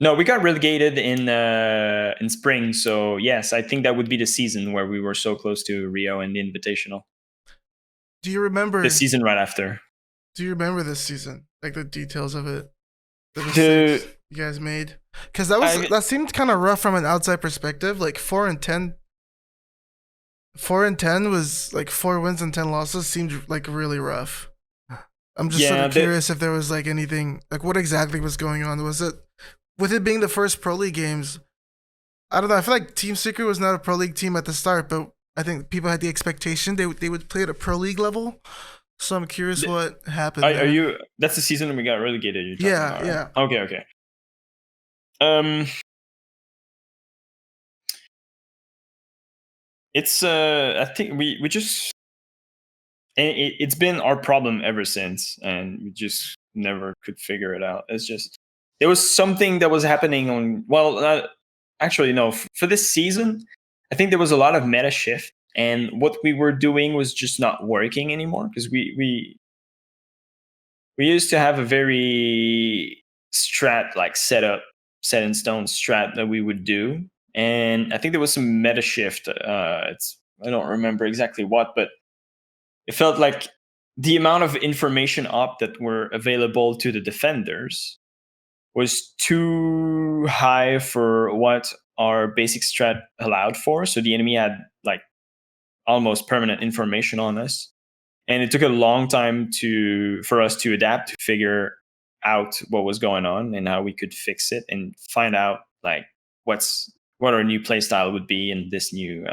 No, we got relegated in spring, so yes, I think that would be the season where we were so close to Rio and the Invitational. Do you The remember? season right after. Do you remember this season? Like the details of it, the The mistakes you guys made? Because I that seemed kind of rough from an outside perspective. Like 4-10, 4-10 was like 4 wins and 10 losses. Seemed like really rough. I'm just sort yeah, of curious if there was like anything like what exactly was going on. Was it with it being the first pro league games? I don't know. I feel like Team Secret was not a pro league team at the start, but I think people had the expectation they would play at a pro league level. So I'm curious what happened are there. you? That's the season when we got relegated. You're talking Yeah, about, right? yeah. Okay, okay. Um, it's I think we just and it's been our problem ever since, and we just never could figure it out. It's just there was something that was happening on. Well, actually, no. For this season, I think there was a lot of meta shift, and what we were doing was just not working anymore because we used to have a very strat like setup, set in stone strat that we would do, and I think there was some meta shift. It's I don't remember exactly what, but it felt like the amount of information up that were available to the defenders was too high for what our basic strat allowed for. So the enemy had like almost permanent information on us, and it took a long time for us to adapt to figure out what was going on and how we could fix it and find out like what our new playstyle would be in this new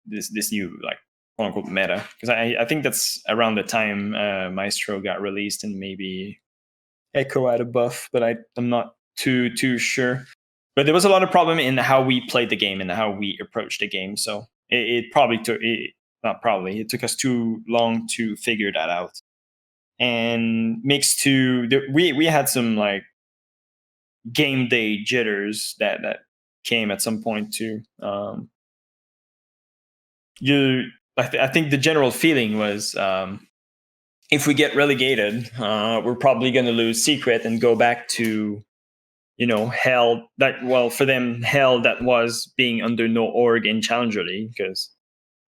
this new like quote unquote meta, because I think that's around the time Maestro got released and maybe Echo had a buff, but I'm not too sure. But there was a lot of problem in how we played the game and how we approached the game. So it probably took not probably it took us too long to figure that out. And mixed to we had some like game day jitters that came at some point too. You I think the general feeling was if we get relegated, we're probably going to lose secret and go back to hell that well for them hell that was being under no org in Challenger League, because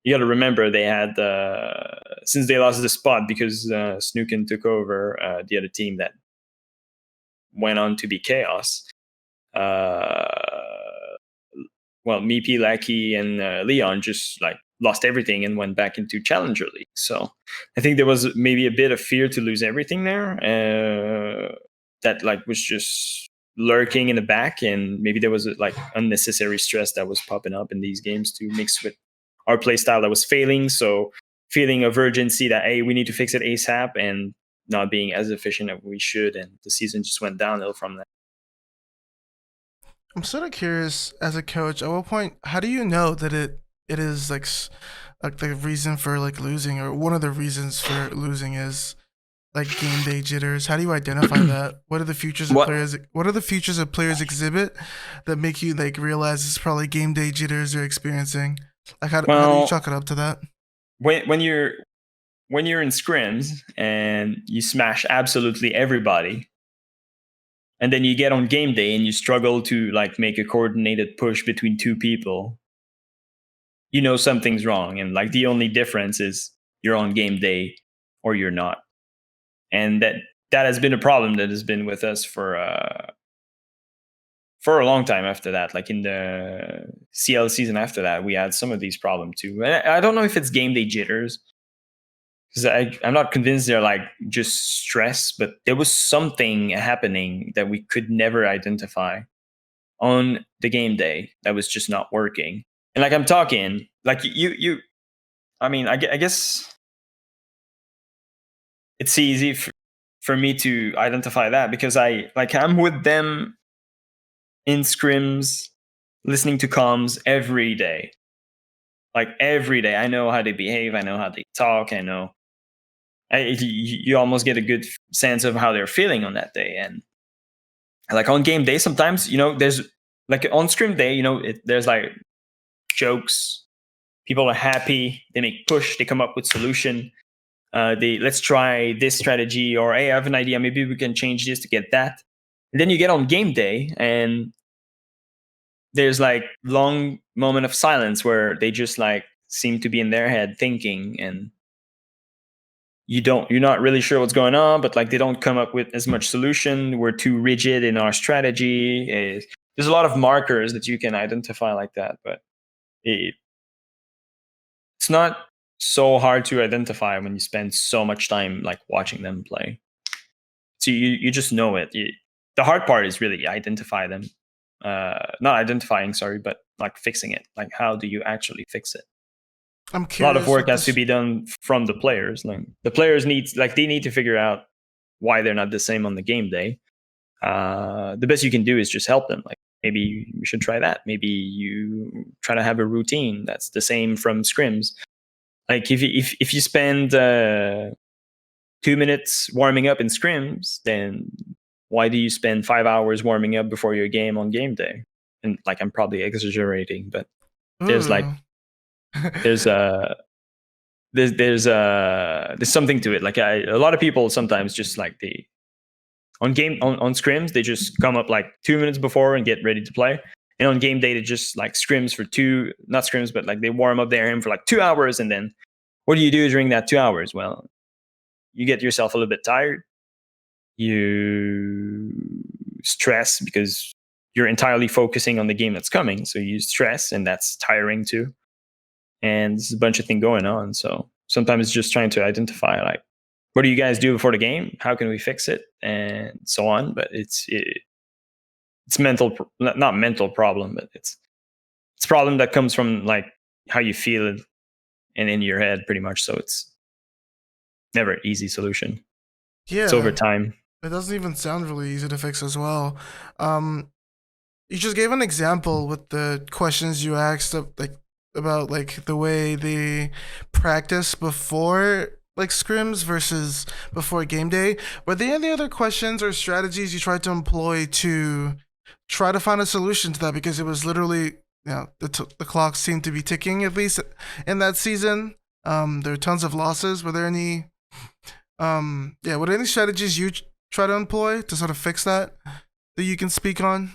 you got to remember they had since they lost the spot because Snookin took over the other team that went on to be Chaos. Uh, well, Meepy, Lackey, and Leon just like lost everything and went back into Challenger League. So I think there was maybe a bit of fear to lose everything there. That like was just lurking in the back, and maybe there was like unnecessary stress that was popping up in these games to mix with our play style that was failing. So feeling of urgency that hey, we need to fix it ASAP, and not being as efficient as we should, and the season just went downhill from that. I'm sort of curious as a coach. At what point? How do you know that it is like the reason for like losing, or one of the reasons for losing is like game day jitters? How do you identify that? What are the features of What players? What are the features of players exhibit that make you like realize it's probably game day jitters they're experiencing? Like how do you well chalk it up to that? when you're in scrims and you smash absolutely everybody, and then you get on game day and you struggle to like make a coordinated push between two people, something's wrong, and like the only difference is you're on game day or you're not. And that has been a problem that has been with us for a long time after that. Like in the CL season after that, we had some of these problems too. And I don't know if it's game day jitters, because I'm not convinced they're like just stress, but there was something happening that we could never identify on the game day that was just not working. And like I'm talking, like I mean, I guess it's easy for me to identify that because I'm with them in scrims, listening to comms every day. Like every day, I know how they behave, I know how they talk, I know you almost get a good sense of how they're feeling on that day. And Like on game day, sometimes there's like on scrim day, there's like jokes. People are happy. They make push. They come up with solution. They let's try this strategy, or hey, I have an idea. Maybe we can change this to get that. And then you get on game day, and there's like long moment of silence where they just like seem to be in their head thinking, and you're not really sure what's going on, but like they don't come up with as much solution. We're too rigid in our strategy. There's a lot of markers that you can identify like that, but it, it's not so hard to identify when you spend so much time like watching them play. So you just know it. The hard part is really identify them. Not identifying, sorry, but like fixing it. Like how do you actually fix it? I'm A lot of curious work with has to this. be done from the players. Like the players they need to figure out why they're not the same on the game day. The best you can do is just help them. Like maybe you should try that. Maybe you try to have a routine that's the same from scrims. Like if you spend 2 minutes warming up in scrims, then why do you spend 5 hours warming up before your game on game day? And like I'm probably exaggerating, but there's like Ooh. there's there's something to it. Like a lot of people sometimes just like they on scrims they just come up like 2 minutes before and get ready to play. And on game day they just like scrims for two not scrims but like they warm up their aim for like 2 hours, and then what do you do during that 2 hours? Well, you get yourself a little bit tired. You stress because you're entirely focusing on the game that's coming. So you stress, and that's tiring too. And there's a bunch of things going on. So sometimes it's just trying to identify like, what do you guys do before the game? How can we fix it? And so on. But it's mental, not mental problem, but it's a problem that comes from like how you feel it and in your head pretty much. So it's never an easy solution. It's over Yeah, time. it doesn't even sound really easy to fix as well. Um, you just gave an example with the questions you asked like about like the way they practice before like scrims versus before game day. Were there any other questions or strategies you tried to employ to try to find a solution to that? Because it was literally, the clock seemed to be ticking at least in that season. There were tons of losses. Were there any were there any strategies you try to employ to sort of fix that you can speak on,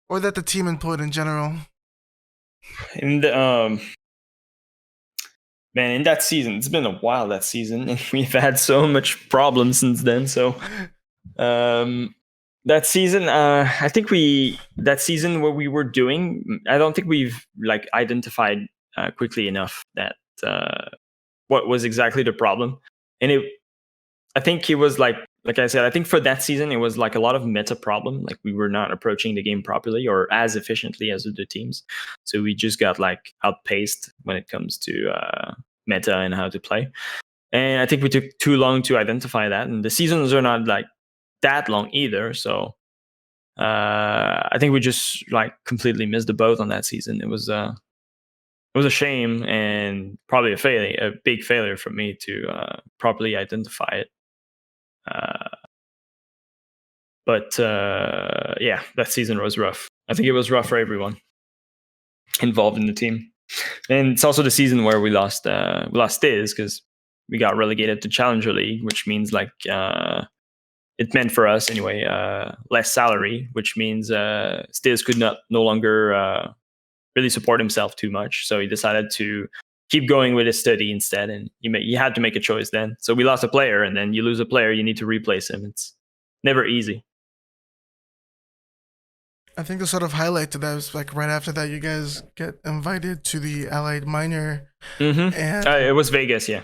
or that the team employed in general? And man, in that season, it's been a while that season, and we've had so much problems since then. So um, that season, I think that season what we were doing, I don't think we've like identified quickly enough that what was exactly the problem, and I think it was like I said, I think for that season it was like a lot of meta problem. Like we were not approaching the game properly or as efficiently as other teams, so we just got like outpaced when it comes to meta and how to play. And I think we took too long to identify that, and the seasons are not like that long either. So I think we just like completely missed the boat on that season. It was a shame and probably a big failure for me to properly identify it. Uh, but yeah, that season was rough. I think it was rough for everyone involved in the team, and it's also the season where we lost Stiz because we got relegated to Challenger League, which means like it meant for us anyway less salary, which means Stiz could no longer really support himself too much, so he decided to keep going with his study instead, and you had to make a choice then. So we lost a player, and then you lose a player, you need to replace him. It's never easy. I think the sort of highlight to that was like right after that, you guys get invited to the Allied Minor, It and was Vegas, yeah.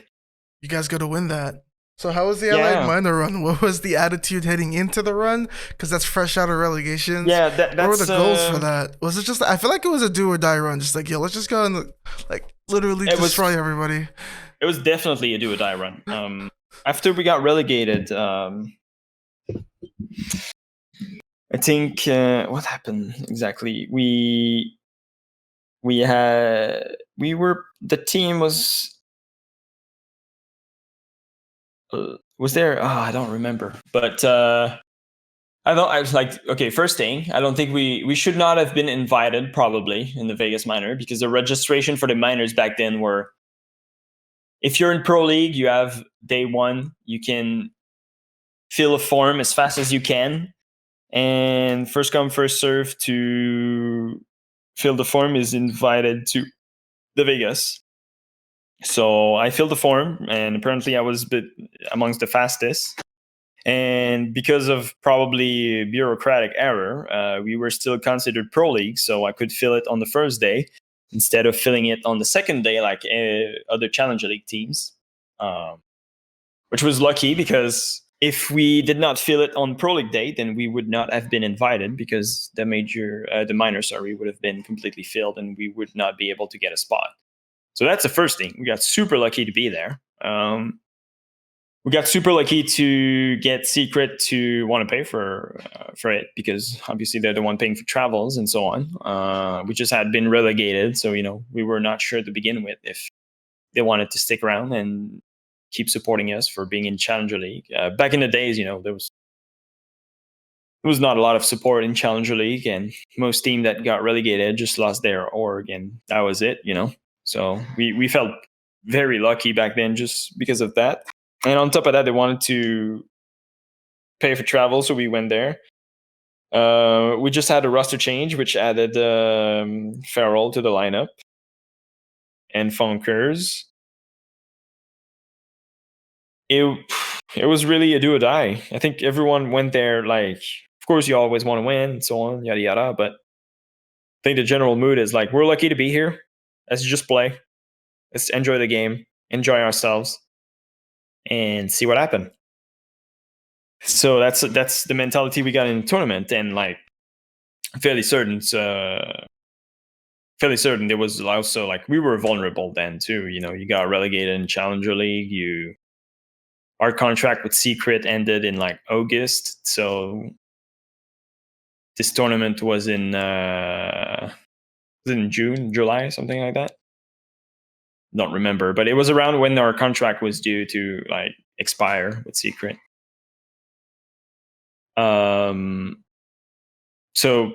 you guys go to win that. So how was the Allied Yeah, Minor run? What was the attitude heading into the run? Because that's fresh out of relegations. yeah. What were the That's goals for that? Was it just? I feel like it was a do or die run. Just like, yo, let's just go and like literally it destroy was everybody. it was definitely a do or die run. After we got relegated, I think what happened exactly? We were the team was there. Oh, I don't remember, but I don't. I was like, okay. First thing, I don't think we should not have been invited probably in the Vegas minor because the registration for the minors back then were, if you're in pro league, you have day one. You can fill a form as fast as you can, and first come first serve to fill the form is invited to the Vegas. So I filled the form, and apparently I was a bit amongst the fastest. And because of probably bureaucratic error, we were still considered pro league, so I could fill it on the first day instead of filling it on the second day like other Challenger League teams, um, which was lucky because if we did not fill it on pro league day, then we would not have been invited because the minor, sorry, would have been completely filled, and we would not be able to get a spot. So that's the first thing. We got super lucky to be there. We got super lucky to get Secret to want to pay for it because obviously they're the one paying for travels and so on. We just had been relegated, so we were not sure to begin with if they wanted to stick around and keep supporting us for being in Challenger League. Back in the days, there was not a lot of support in Challenger League, and most team that got relegated just lost their org, and that was it. So we felt very lucky back then just because of that. And on top of that, they wanted to pay for travel, so we went there. We just had a roster change, which added Farrell to the lineup and Funkers. It was really a do or die. I think everyone went there like, of course, you always want to win and so on, yada yada. But I think the general mood is like, we're lucky to be here. Let's just play. Let's enjoy the game, enjoy ourselves, and see what happened. So that's the mentality we got in the tournament, and like fairly certain. Fairly certain there was also like we were vulnerable then too. You got relegated in Challenger League. Our contract with Secret ended in like August, so this tournament was in June, July, something like that. Don't remember, but it was around when our contract was due to like expire with Secret. So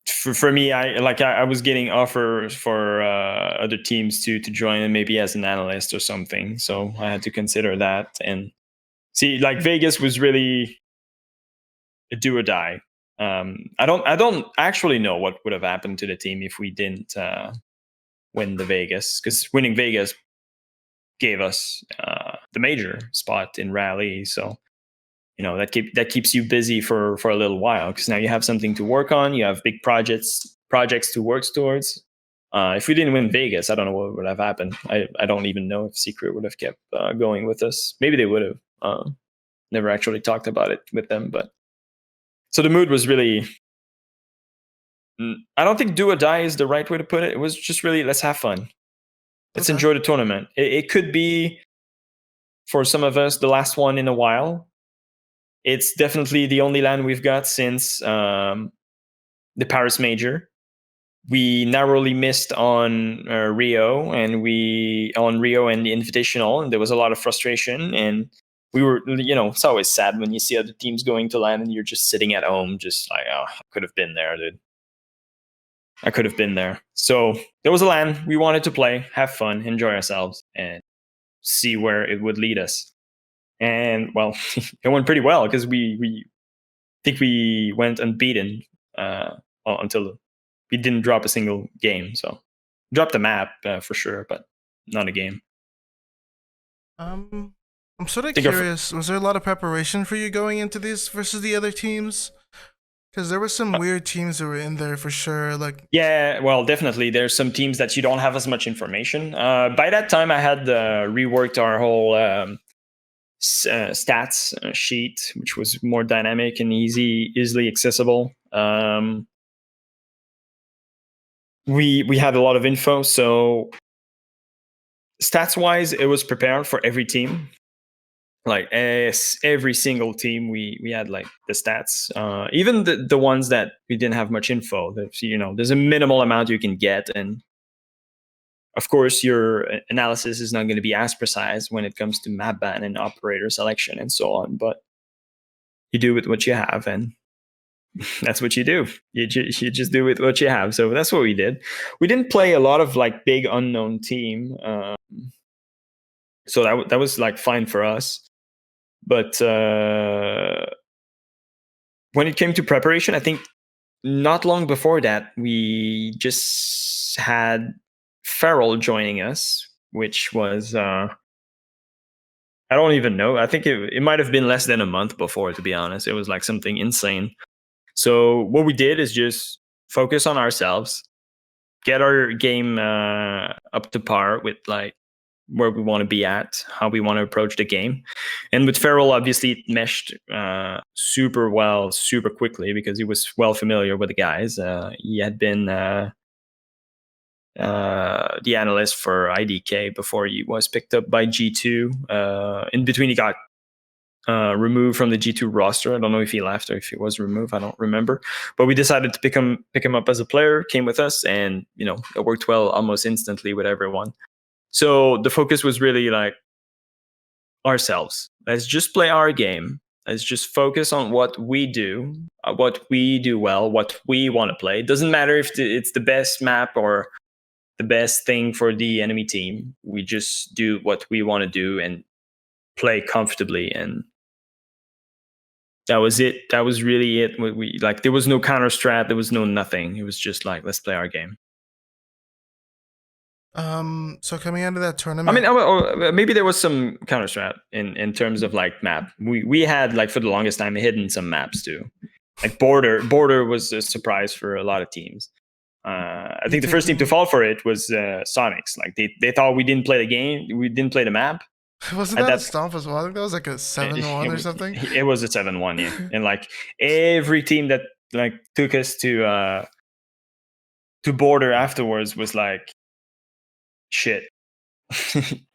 for me, I was getting offers for other teams to join, maybe as an analyst or something. So I had to consider that and see. Like Vegas was really a do or die. I don't actually know what would have happened to the team if we didn't win the Vegas, because winning Vegas gave us the major spot in Rally. So that keeps you busy for a little while, because now you have something to work on. You have big projects to work towards. If we didn't win Vegas, I don't know what would have happened. I don't even know if Secret would have kept going with us. Maybe they would have. Never actually talked about it with them, but so the mood was really. I don't think do or die is the right way to put it. It was just really, let's have fun. Let's enjoy the tournament. It could be, for some of us, the last one in a while. It's definitely the only LAN we've got since the Paris Major. We narrowly missed on Rio, and the Invitational, and there was a lot of frustration. And we were, it's always sad when you see other teams going to LAN and you're just sitting at home, just like, oh, I could have been there, dude. I could have been there. So there was a LAN we wanted to play, have fun, enjoy ourselves, and see where it would lead us. And well, it went pretty well because we think we went unbeaten until we didn't drop a single game. So dropped the map for sure, but not a game. I'm sort of curious. Was there a lot of preparation for you going into these versus the other teams? Because there were some weird teams that were in there for sure. Like, yeah, well, definitely. There's some teams that you don't have as much information. By that time, I had reworked our whole stats sheet, which was more dynamic and easily accessible. We had a lot of info, so stats wise, it was prepared for every team. Like every single team, we had like the stats. Even the ones that we didn't have much info. There's a minimal amount you can get, and of course, your analysis is not going to be as precise when it comes to map ban and operator selection and so on. But you do with what you have, and That's what you do. You just do with what you have. So that's what we did. We didn't play a lot of like big unknown team, so that was like fine for us. But when it came to preparation, I think not long before that, we just had Farrell joining us, which was I don't even know. I think it might have been less than a month before, to be honest. It was like something insane. So what we did is just focus on ourselves, get our game up to par with like where we want to be at, how we want to approach the game. And with Farrell, obviously, it meshed super well, super quickly because he was well familiar with the guys. He had been the analyst for IDK before he was picked up by G2. In between, he got removed from the G2 roster. I don't know if he left or if he was removed. I don't remember. But we decided to pick him up as a player. Came with us, and it worked well almost instantly with everyone. So the focus was really like ourselves. Let's just play our game. Let's just focus on what we do well, what we want to play. It doesn't matter if it's the best map or the best thing for the enemy team. We just do what we want to do and play comfortably. And that was it. That was really it. We like there was no counter strat. There was no nothing. It was just like, let's play our game. So coming into that I tournament, mean, maybe there was some counter strat in terms of like map. We had like for the longest time hidden some maps too. Like border was a surprise for a lot of teams. I think the first team to fall for it was Sonics. Like they thought we didn't play the game, we didn't play the map. wasn't that a stomp as well? I think that was like a 7-1 or something. It was a 7-1, yeah. And like every team that like took us to border afterwards was like, shit.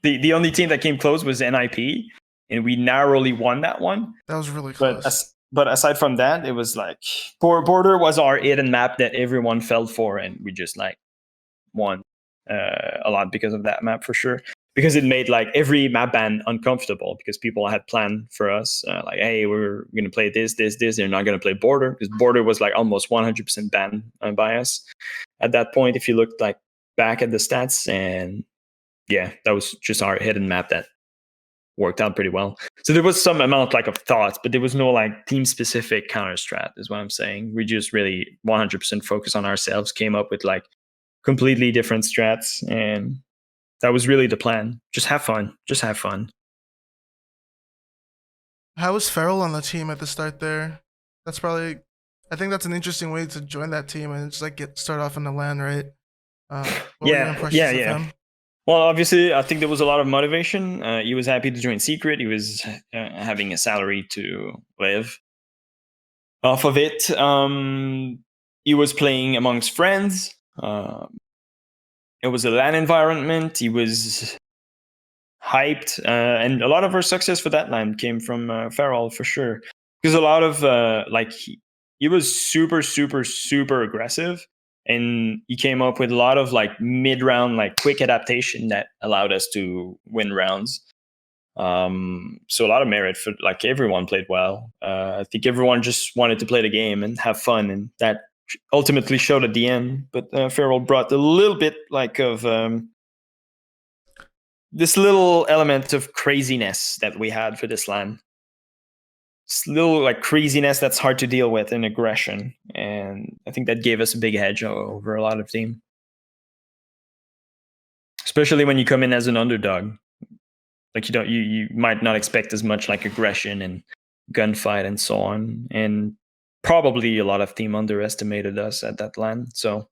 the only team that came close was NIP, and we narrowly won that one. That was really close. But aside from that, it was like border was our hidden map that everyone fell for, and we just like won a lot because of that map for sure. Because it made like every map ban uncomfortable because people had planned for us like, hey, we're going to play this. They're not going to play border because border was like almost 100% banned by us at that point. If you looked like back at the stats, and yeah, that was just our hidden map that worked out pretty well. So there was some amount like of thoughts, but there was no like team specific counter strat is what I'm saying. We just really 100% focused on ourselves, came up with like completely different strats, and that was really the plan. Just have fun. How was Farrell on the team at the start there? That's probably, I think that's an interesting way to join that team and just like start off in the LAN, right? What were your impressions of him? Well, obviously, I think there was a lot of motivation. He was happy to join Secret. He was having a salary to live off of it. He was playing amongst friends. It was a LAN environment. He was hyped, and a lot of our success for that LAN came from Farrell for sure. Because a lot of like he was super, super, super aggressive, and he came up with a lot of like mid-round, like quick adaptation that allowed us to win rounds. So a lot of merit for like everyone played well. I think everyone just wanted to play the game and have fun, and that ultimately showed at the end. But Farrell brought a little bit like of this little element of craziness that we had for this LAN. This little like craziness that's hard to deal with, and aggression, and I think that gave us a big edge over a lot of team, especially when you come in as an underdog. Like you might not expect as much like aggression and gunfight and so on, and probably a lot of team underestimated us at that LAN. So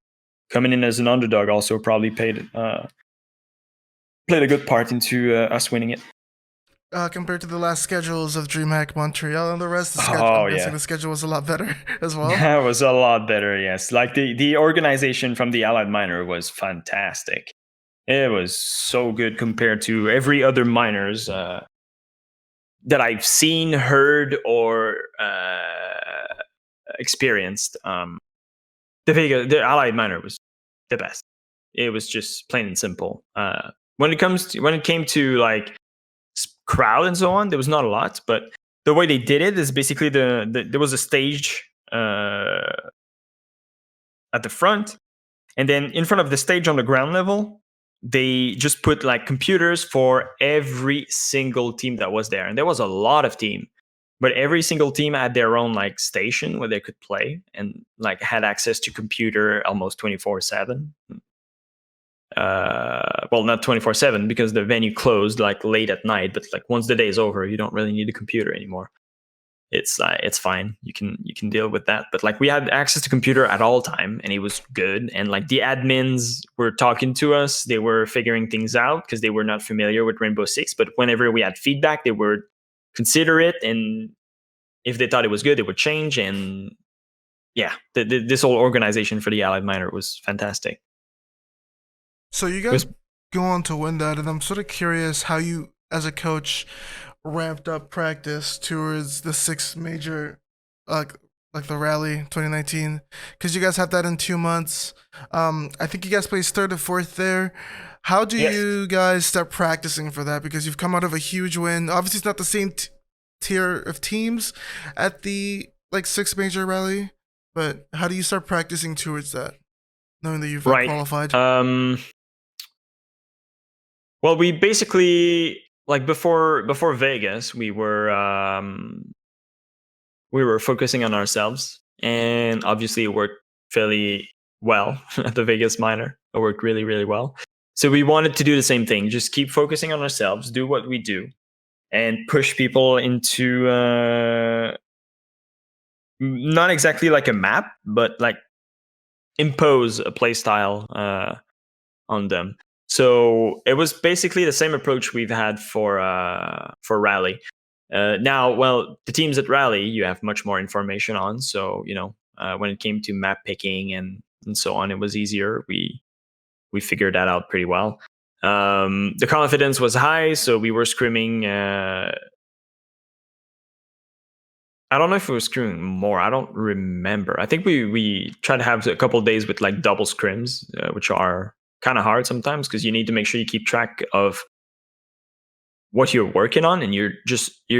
coming in as an underdog also probably played a good part into us winning it. Compared to the last schedules of DreamHack Montreal and the rest of the schedule, I'm guessing the schedule was a lot better as well. That was a lot better, yes. Like the organization from the Allied Miner was fantastic. It was so good compared to every other miners that I've seen, heard, or experienced. The Allied Miner was the best. It was just plain and simple. When it came to like crowd and so on, there was not a lot, but the way they did it is basically there was a stage at the front, and then in front of the stage on the ground level, they just put like computers for every single team that was there, and there was a lot of team. But every single team had their own like station where they could play and like had access to computer almost 24/7. Well, not 24/7 because the venue closed like late at night. But like once the day is over, you don't really need a computer anymore. It's fine. You can deal with that. But like we had access to computer at all time, and it was good. And like the admins were talking to us, they were figuring things out because they were not familiar with Rainbow Six. But whenever we had feedback, they would consider it, and if they thought it was good, they would change. And yeah, this whole organization for the Allied Minor was fantastic. So you It guys was go on to win that, and I'm sort of curious how you, as a coach, ramped up practice towards the six major, like like the rally 2019, because you guys had that in 2 months. I think you guys placed third or fourth there. How do yes, you guys start practicing for that? Because you've come out of a huge win. Obviously, it's not the same tier of teams at the like six major rally, but how do you start practicing towards that, knowing that you've right. qualified? Well, we basically like before Vegas, we were focusing on ourselves, and obviously it worked fairly well at the Vegas minor. It worked really, really well. So we wanted to do the same thing, just keep focusing on ourselves, do what we do, and push people into not exactly like a map, but like impose a play style on them. So it was basically the same approach we've had for Rally. Now, well, the teams at Rally you have much more information on. So when it came to map picking and so on, it was easier. We figured that out pretty well. The confidence was high, so we were scrimming. I don't know if we were scrimming more. I don't remember. I think we tried to have a couple of days with like double scrims, which are kind of hard sometimes because you need to make sure you keep track of what you're working on, and you're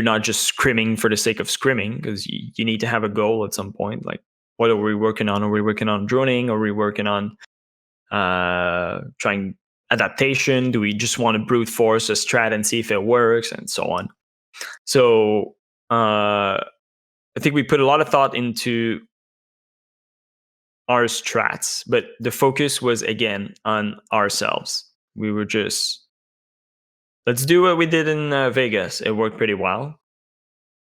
not just scrimming for the sake of scrimming, because you need to have a goal at some point. Like, what are we working on? Are we working on droning? Are we working on trying adaptation? Do we just want to brute force a strat and see if it works, and so on? So I think we put a lot of thought into our strats, but the focus was again on ourselves. We were just, let's do what we did in Vegas. It worked pretty well.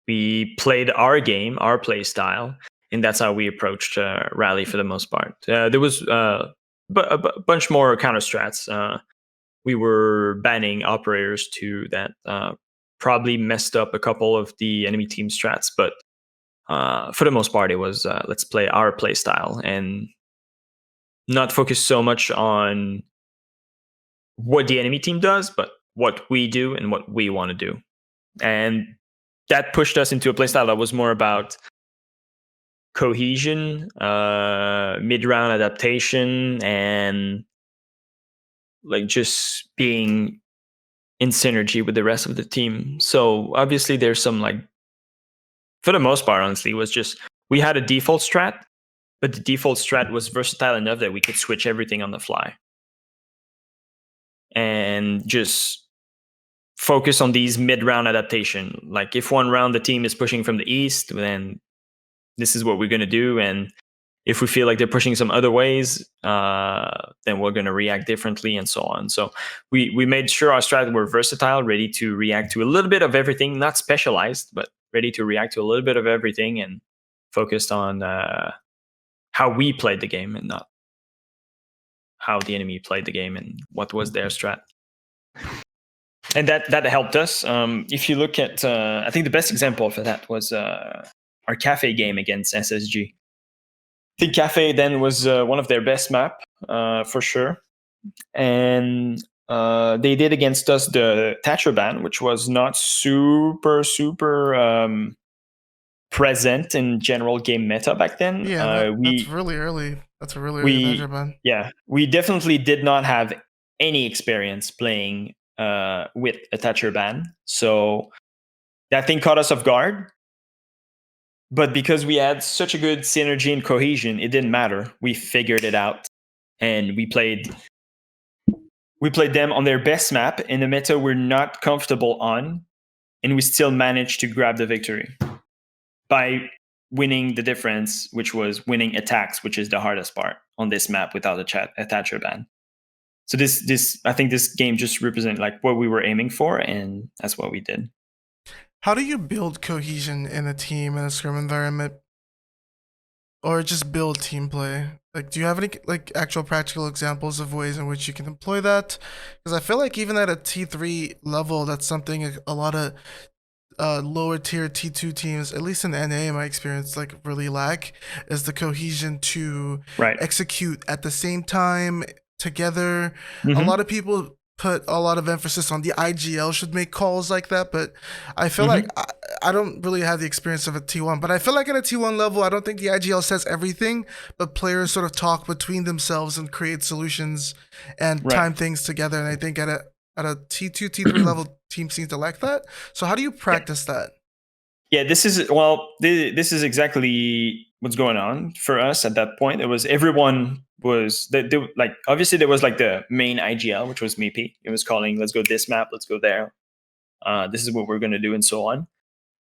We played our game, our play style, and that's how we approached Rally for the most part. There was a bunch more counter strats. We were banning operators too that probably messed up a couple of the enemy team strats, but for the most part, it was let's play our play style and not focus so much on what the enemy team does, but what we do and what we want to do. And that pushed us into a playstyle that was more about cohesion, mid-round adaptation, and like just being in synergy with the rest of the team. So obviously there's some like, for the most part, honestly, was just we had a default strat, but the default strat was versatile enough that we could switch everything on the fly and just focus on these mid-round adaptation. Like if one round the team is pushing from the east, then this is what we're going to do. And if we feel like they're pushing some other ways, then we're going to react differently and so on. So we made sure our strat were versatile, ready to react to a little bit of everything, not specialized, but ready to react to a little bit of everything, and focused on how we played the game and not how the enemy played the game and what was their strat. And that helped us. If you look at, I think the best example for that was our cafe game against SSG. I think cafe then was one of their best map for sure, and they did against us the Thatcher ban, which was not super present in general game meta back then. Yeah, that's really early. That's a really early We Thatcher ban. yeah, we definitely did not have any experience playing with a Thatcher ban, so that thing caught us off guard. But because we had such a good synergy and cohesion, it didn't matter. We figured it out, and we played them on their best map in a meta we're not comfortable on, and we still managed to grab the victory by winning the difference, which was winning attacks, which is the hardest part on this map without a Thatcher ban. So this I think this game just represents like what we were aiming for, and that's what we did. How do you build cohesion in a team in a scrim environment, or just build team play? Like, do you have any like actual practical examples of ways in which you can employ that? Because I feel like even at a T3 level, that's something a lot of lower tier T2 teams, at least in NA, in my experience, like really lack is the cohesion to Right. execute at the same time together. A Mm-hmm. lot of people put a lot of emphasis on the IGL should make calls like that, but I feel like Mm-hmm. I don't really have the experience of a T1, but I feel like at a T1 level, I don't think the IGL says everything, but players sort of talk between themselves and create solutions and Right. time things together. And I think at a T2, T3 level, team seems to lack that. So how do you Yeah. practice that? Yeah, this is exactly what's going on for us at that point. It was everyone was like obviously there was like the main IGL, which was MEP. It was calling, let's go this map, let's go there. This is what we're gonna do, and so on.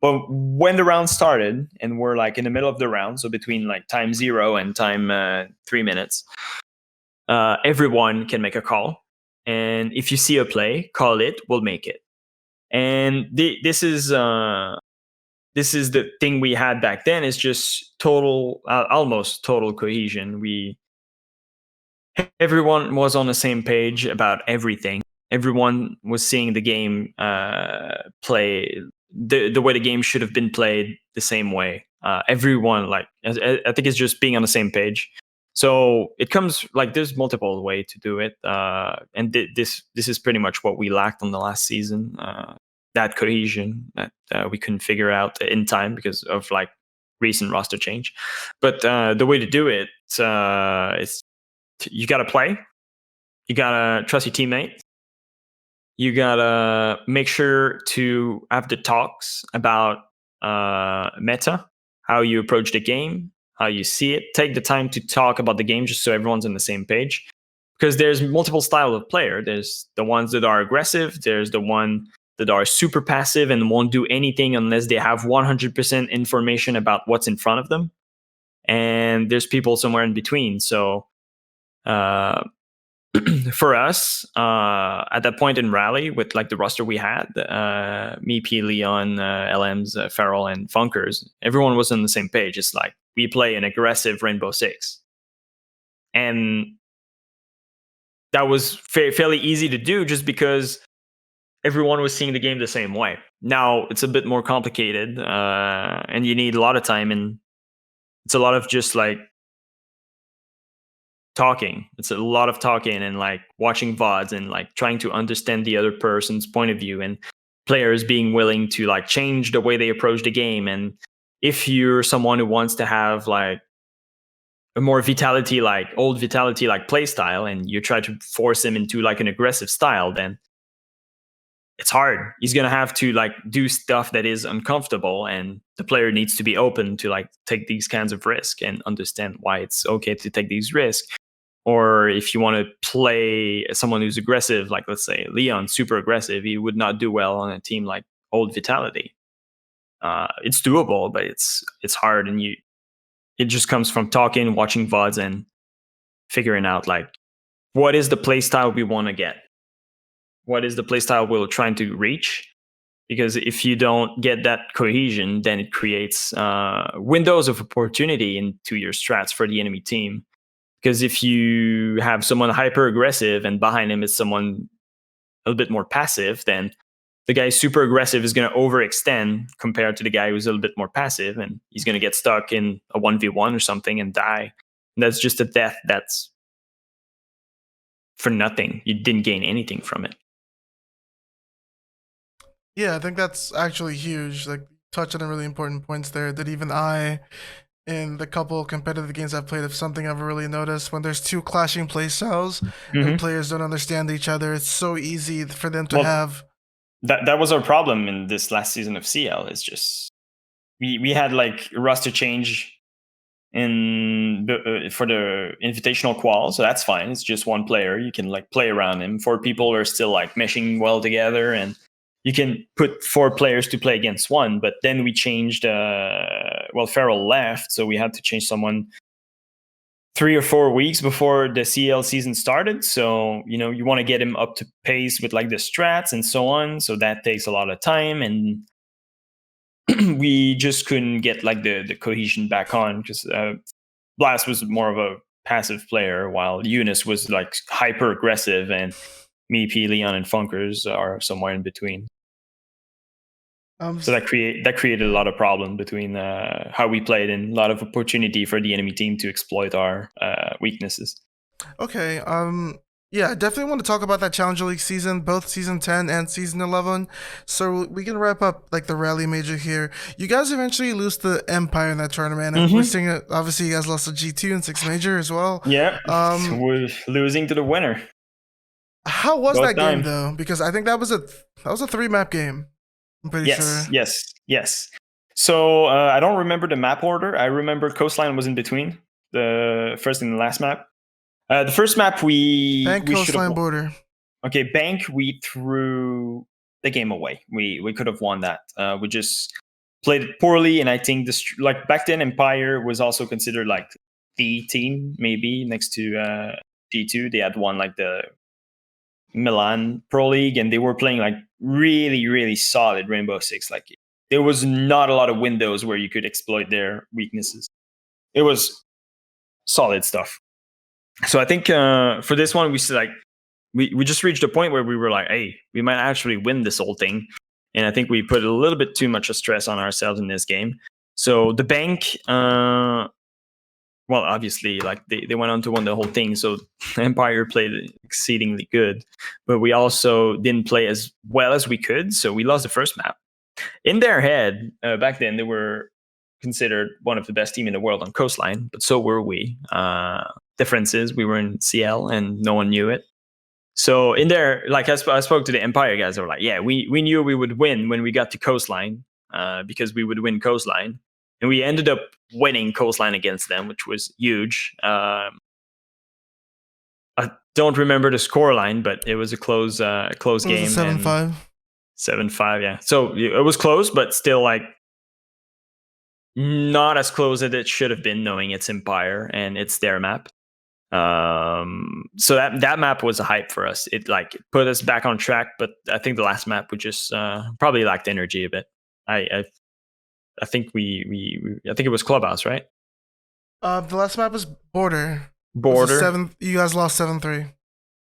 But when the round started, and we're like in the middle of the round, so between like time 0 and time 3 minutes, everyone can make a call, and if you see a play, call it. We'll make it. And this is the thing we had back then, is just total almost total cohesion. Everyone was on the same page about everything. Everyone was seeing the game play the way the game should have been played the same way. Everyone, like, I think it's just being on the same page. So it comes like there's multiple way to do it, and this is pretty much what we lacked on the last season. That cohesion that we couldn't figure out in time because of like recent roster change. But the way to do it is you got to play, you got to trust your teammates, you got to make sure to have the talks about meta, how you approach the game, how you see it. Take the time to talk about the game just so everyone's on the same page. Because there's multiple style of player. There's the ones that are aggressive. There's the one that are super passive and won't do anything unless they have 100% information about what's in front of them. And there's people somewhere in between. So uh, for us, at that point in Rally, with like the roster we had, me, P, Leon, LMs, Feral, and Funkers, everyone was on the same page. It's like we play an aggressive Rainbow Six. And that was fairly easy to do just because everyone was seeing the game the same way. Now it's a bit more complicated, and you need a lot of time, and it's a lot of just like talking. It's a lot of talking and like watching VODs and like trying to understand the other person's point of view, and players being willing to like change the way they approach the game. And if you're someone who wants to have like a more vitality, like old vitality, like play style, and you try to force him into like an aggressive style, then it's hard. He's gonna have to like do stuff that is uncomfortable, and the player needs to be open to like take these kinds of risk and understand why it's okay to take these risks. Or if you want to play someone who's aggressive, like let's say Leon, super aggressive, he would not do well on a team like Old Vitality. It's doable, but it's hard, and it just comes from talking, watching VODs, and figuring out like what is the play style we want to get, what is the play style we're trying to reach. Because if you don't get that cohesion, then it creates windows of opportunity into your strats for the enemy team. Because if you have someone hyper aggressive and behind him is someone a little bit more passive, then the guy super aggressive is going to overextend compared to the guy who's a little bit more passive, and he's going to get stuck in a 1v1 or something and die. And that's just a death that's for nothing. You didn't gain anything from it. Yeah, I think that's actually huge. Like, touch on really important points there that even I, in the couple competitive games I've played, if something I've really noticed when there's two clashing play styles and Mm-hmm. players don't understand each other, it's so easy for them to Well, have. that was our problem in this last season of CL. It's just we had like roster change for the invitational qual, so that's fine. It's just one player. You can like play around him. 4 people are still like meshing well together, and you can put 4 players to play against one. But then we changed. Farrell left, so we had to change someone 3 or 4 weeks before the CL season started. So you want to get him up to pace with like the strats and so on. So that takes a lot of time, and we just couldn't get like the cohesion back on because Blast was more of a passive player, while Eunice was like hyper aggressive, and me, P, Leon, and Funkers are somewhere in between. So that created a lot of problem between how we played, and a lot of opportunity for the enemy team to exploit our weaknesses. Okay. Yeah, I definitely want to talk about that Challenger League season, both season 10 and season 11. So we can wrap up like the rally major here. You guys eventually lose the Empire in that tournament. And we're seeing it. Obviously, you guys lost to G2 and 6 major as well. Yeah, we're losing to the winner. How was Both that game time. though? Because I think that was a 3-map game. I'm pretty sure. Yes. So I don't remember the map order. I remember Coastline was in between the first and the last map. The first map Bank, we should have Coastline, Border. Okay, Bank, we threw the game away. We could have won that. We just played it poorly, and I think like back then Empire was also considered like the team, maybe next to G2. They had won like the Milan Pro League, and they were playing like really, really solid Rainbow Six. Like there was not a lot of windows where you could exploit their weaknesses. It was solid stuff. So I think for this one, we just reached a point where we were like, hey, we might actually win this whole thing. And I think we put a little bit too much of stress on ourselves in this game. So the Bank, obviously, like they went on to win the whole thing. So Empire played exceedingly good, but we also didn't play as well as we could. So we lost the first map. In their head, back then, they were considered one of the best team in the world on Coastline, but so were we. Difference is we were in CL and no one knew it. So in there, like I spoke to the Empire guys, they were like, yeah, we knew we would win when we got to Coastline because we would win Coastline. And we ended up winning Coastline against them, which was huge. I don't remember the scoreline, but it was a close game. It was a 7-5. 7-5, yeah. So it was close, but still like not as close as it should have been, knowing it's Empire and it's their map. So that map was a hype for us. It like put us back on track, but I think the last map we just probably lacked energy a bit. I think I think it was Clubhouse, right? The last map was Border. Border. You guys lost 7-3.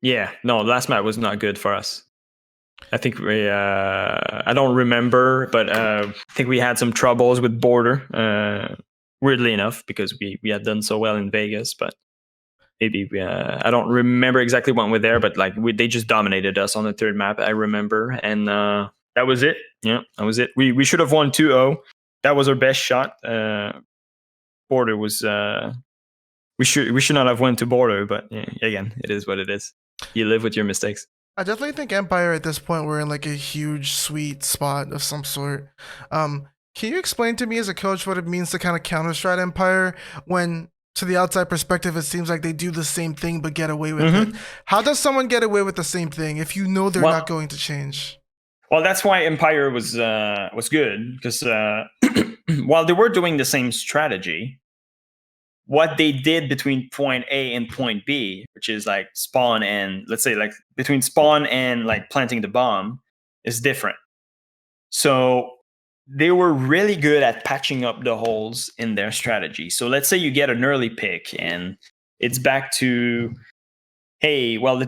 Yeah, no, the last map was not good for us. I think we I don't remember, but I think we had some troubles with Border. Weirdly enough, because we had done so well in Vegas, but maybe I don't remember exactly what went there, but like they just dominated us on the third map. I remember, and that was it. Yeah, that was it. We should have won 2-0. That was our best shot. Border was we should not have went to Border, but yeah, again, it is what it is. You live with your mistakes. I definitely think Empire at this point we're in like a huge sweet spot of some sort. Can you explain to me as a coach what it means to kind of counter strat Empire when to the outside perspective it seems like they do the same thing but get away with it? How does someone get away with the same thing if you know they're not going to change? Well, that's why Empire was good, because while they were doing the same strategy, what they did between point A and point B, which is like spawn and let's say like between spawn and like planting the bomb, is different. So they were really good at patching up the holes in their strategy. So let's say you get an early pick and it's back to, hey, well,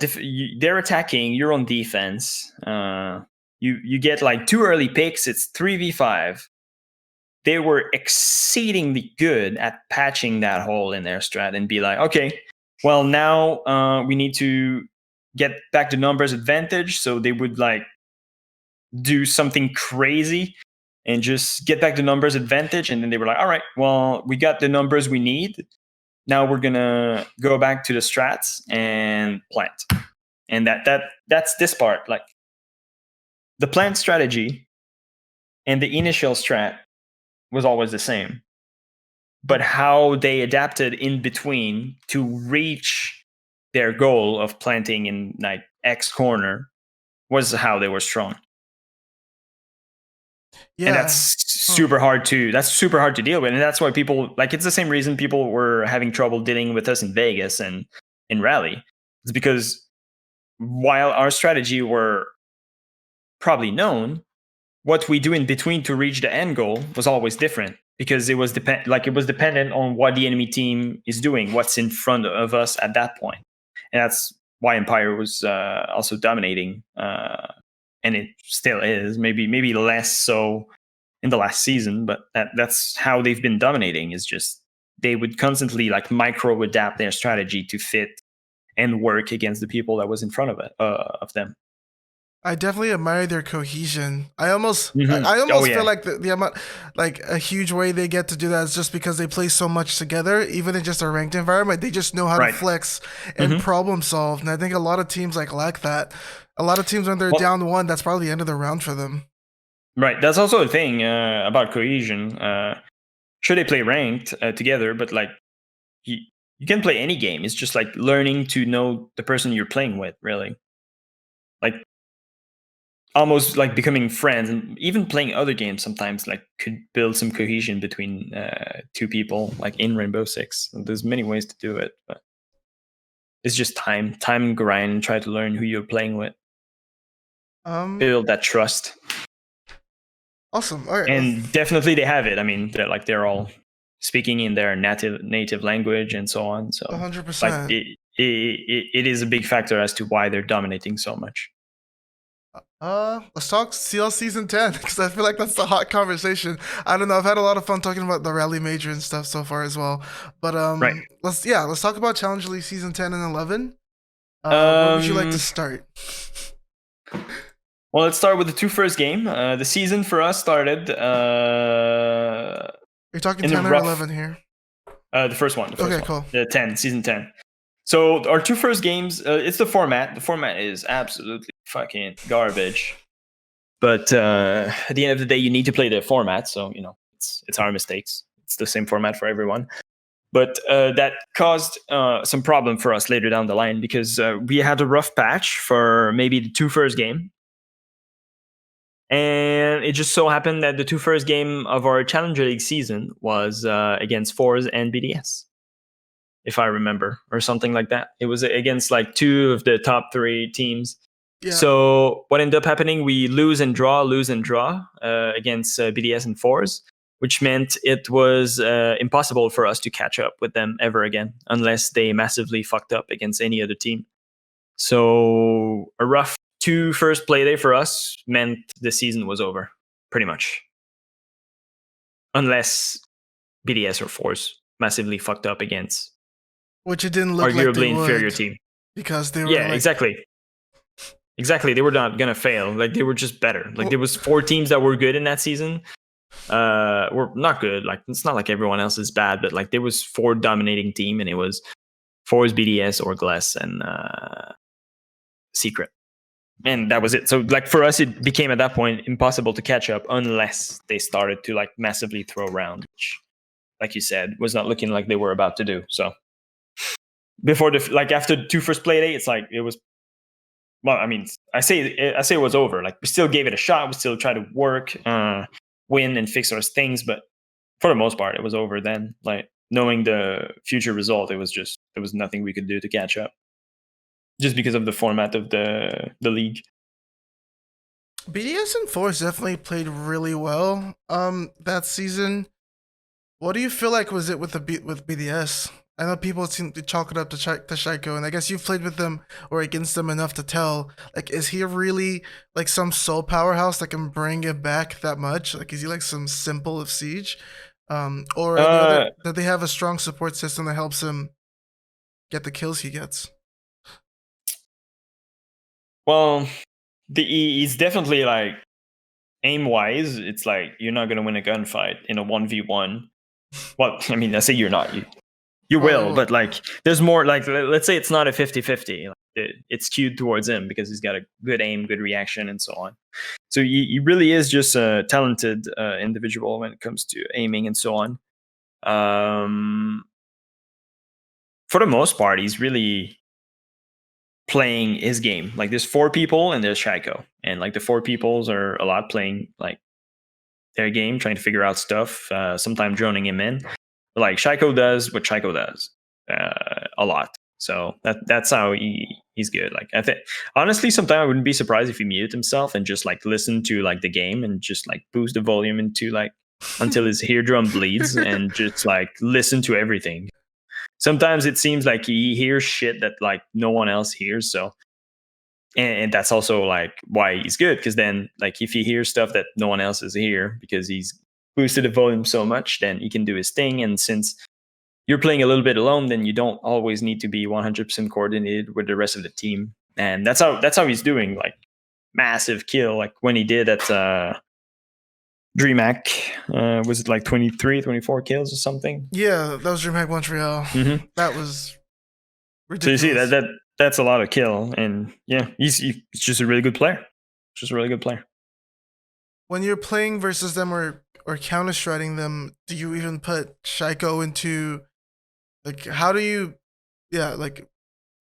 they're attacking, you're on defense. You get like 2 early picks, it's 3v5. They were exceedingly good at patching that hole in their strat and be like, okay, well, now we need to get back the numbers advantage. So they would like do something crazy and just get back the numbers advantage. And then they were like, all right, well, we got the numbers we need. Now we're going to go back to the strats and plant. And that's this part. Like the plant strategy and the initial strat was always the same. But how they adapted in between to reach their goal of planting in like X corner was how they were strong. And Yeah. that's Huh. super hard to deal with. And that's why people, like, it's the same reason people were having trouble dealing with us in Vegas and in rally. It's because while our strategy were probably known, what we do in between to reach the end goal was always different, because it was dependent on what the enemy team is doing, what's in front of us at that point. And that's why Empire was also dominating, and it still is. Maybe less so in the last season, but that's how they've been dominating. Is just they would constantly like micro adapt their strategy to fit and work against the people that was in front of them. I definitely admire their cohesion. I almost, I Mm-hmm. I Oh almost feel yeah, like the amount, like a huge way they get to do that is just because they play so much together, even in just a ranked environment. They just know how to right. flex and Mm-hmm. problem solve, and I think a lot of teams like lack that. A lot of teams when they're Well, down one, that's probably the end of the round for them. right. That's also a thing about cohesion. Sure, they play ranked together, but like you, you can play any game. It's just like learning to know the person you're playing with, really. Like almost like becoming friends, and even playing other games sometimes like could build some cohesion between two people, like in Rainbow Six. There's many ways to do it, but it's just time and grind, and try to learn who you're playing with, Um, build that trust. awesome. All right, And definitely they have it. I mean, they're all speaking in their native language and so on. So 100%. like it is a big factor as to why they're dominating so much. Let's talk CL season 10 because I feel like that's the hot conversation. I don't know. I've had a lot of fun talking about the rally major and stuff so far as well. But Right. let's talk about Challenge League season 10 and 11. Where would you like to Um. start? Well, let's start with the two first game. The season for us started You're talking in the 10 or rough. 11 here. The first one. Okay, cool. The 10, season 10. So our two first games. It's the format. The format is absolutely fucking garbage. But at the end of the day, you need to play the format. So it's our mistakes. It's the same format for everyone. But that caused some problem for us later down the line, because we had a rough patch for maybe the two first game. And it just so happened that the two first game of our Challenger League season was against Force and BDS, if I remember, or something like that. It was against like two of the top three teams. Yeah. So what ended up happening, we lose and draw against BDS and Force, which meant it was impossible for us to catch up with them ever again, unless they massively fucked up against any other team. So a rough two first play day for us meant the season was over, pretty much. Unless BDS or Force massively fucked up against Which it didn't look like they arguably inferior would team. because they were Yeah, like, exactly. Exactly. They were not gonna fail. Like they were just better. Like well, there was four teams that were good in that season. Were not good. Like it's not like everyone else is bad, but like there was four dominating team, and it was Force, BDS, or Glass, and Secret. And that was it. So like for us, it became at that point impossible to catch up unless they started to like massively throw around, which, like you said, was not looking like they were about to do. So before after the two first play day, it's like it was. Well, I mean, I say it was over. Like we still gave it a shot. We still tried to work, win, and fix our things. But for the most part, it was over then. Like knowing the future result, there was nothing we could do to catch up, just because of the format of the league. BDS and Force definitely played really well that season. What do you feel like was it with with BDS? I know people seem to chalk it up to Shaiko, and I guess you've played with them or against them enough to tell. Like, is he really like some soul powerhouse that can bring it back that much? Like, is he like some simple of Siege, or any other? Uh, That they have a strong support system that helps him get the kills he gets? well, he's definitely like aim wise. It's like you're not gonna win a gunfight in a 1v1. Well, I mean, I say you're not. You will, Well, but like there's more. Like let's say it's not a 50-50. it's skewed towards him because he's got a good aim, good reaction, and so on. So he really is just a talented individual when it comes to aiming and so on. For the most part, he's really playing his game. Like there's 4 people and there's Shaiko, and like the 4 peoples are a lot playing like their game, trying to figure out stuff. Sometimes droning him in. But like Shaiko does what Shaiko does a lot. So that's how he's good. Like I think honestly, sometimes I wouldn't be surprised if he muted himself and just like listen to like the game and just like boost the volume into like until his eardrum bleeds and just like listen to everything. Sometimes it seems like he hears shit that like no one else hears. So and that's also like why he's good, because then like if he hears stuff that no one else is here because he's boosted the volume so much, then he can do his thing. And since you're playing a little bit alone, then you don't always need to be 100% coordinated with the rest of the team. And that's how he's doing like massive kill, like when he did at DreamHack. Was it like 23, 24 kills or something? Yeah, that was DreamHack Montreal. Mm-hmm. That was So you ridiculous. see that's a lot of kill, and yeah, he's just a really good player. Just a really good player. When you're playing versus them or counter striding them, do you even put Shaiko into like how do you? Yeah, like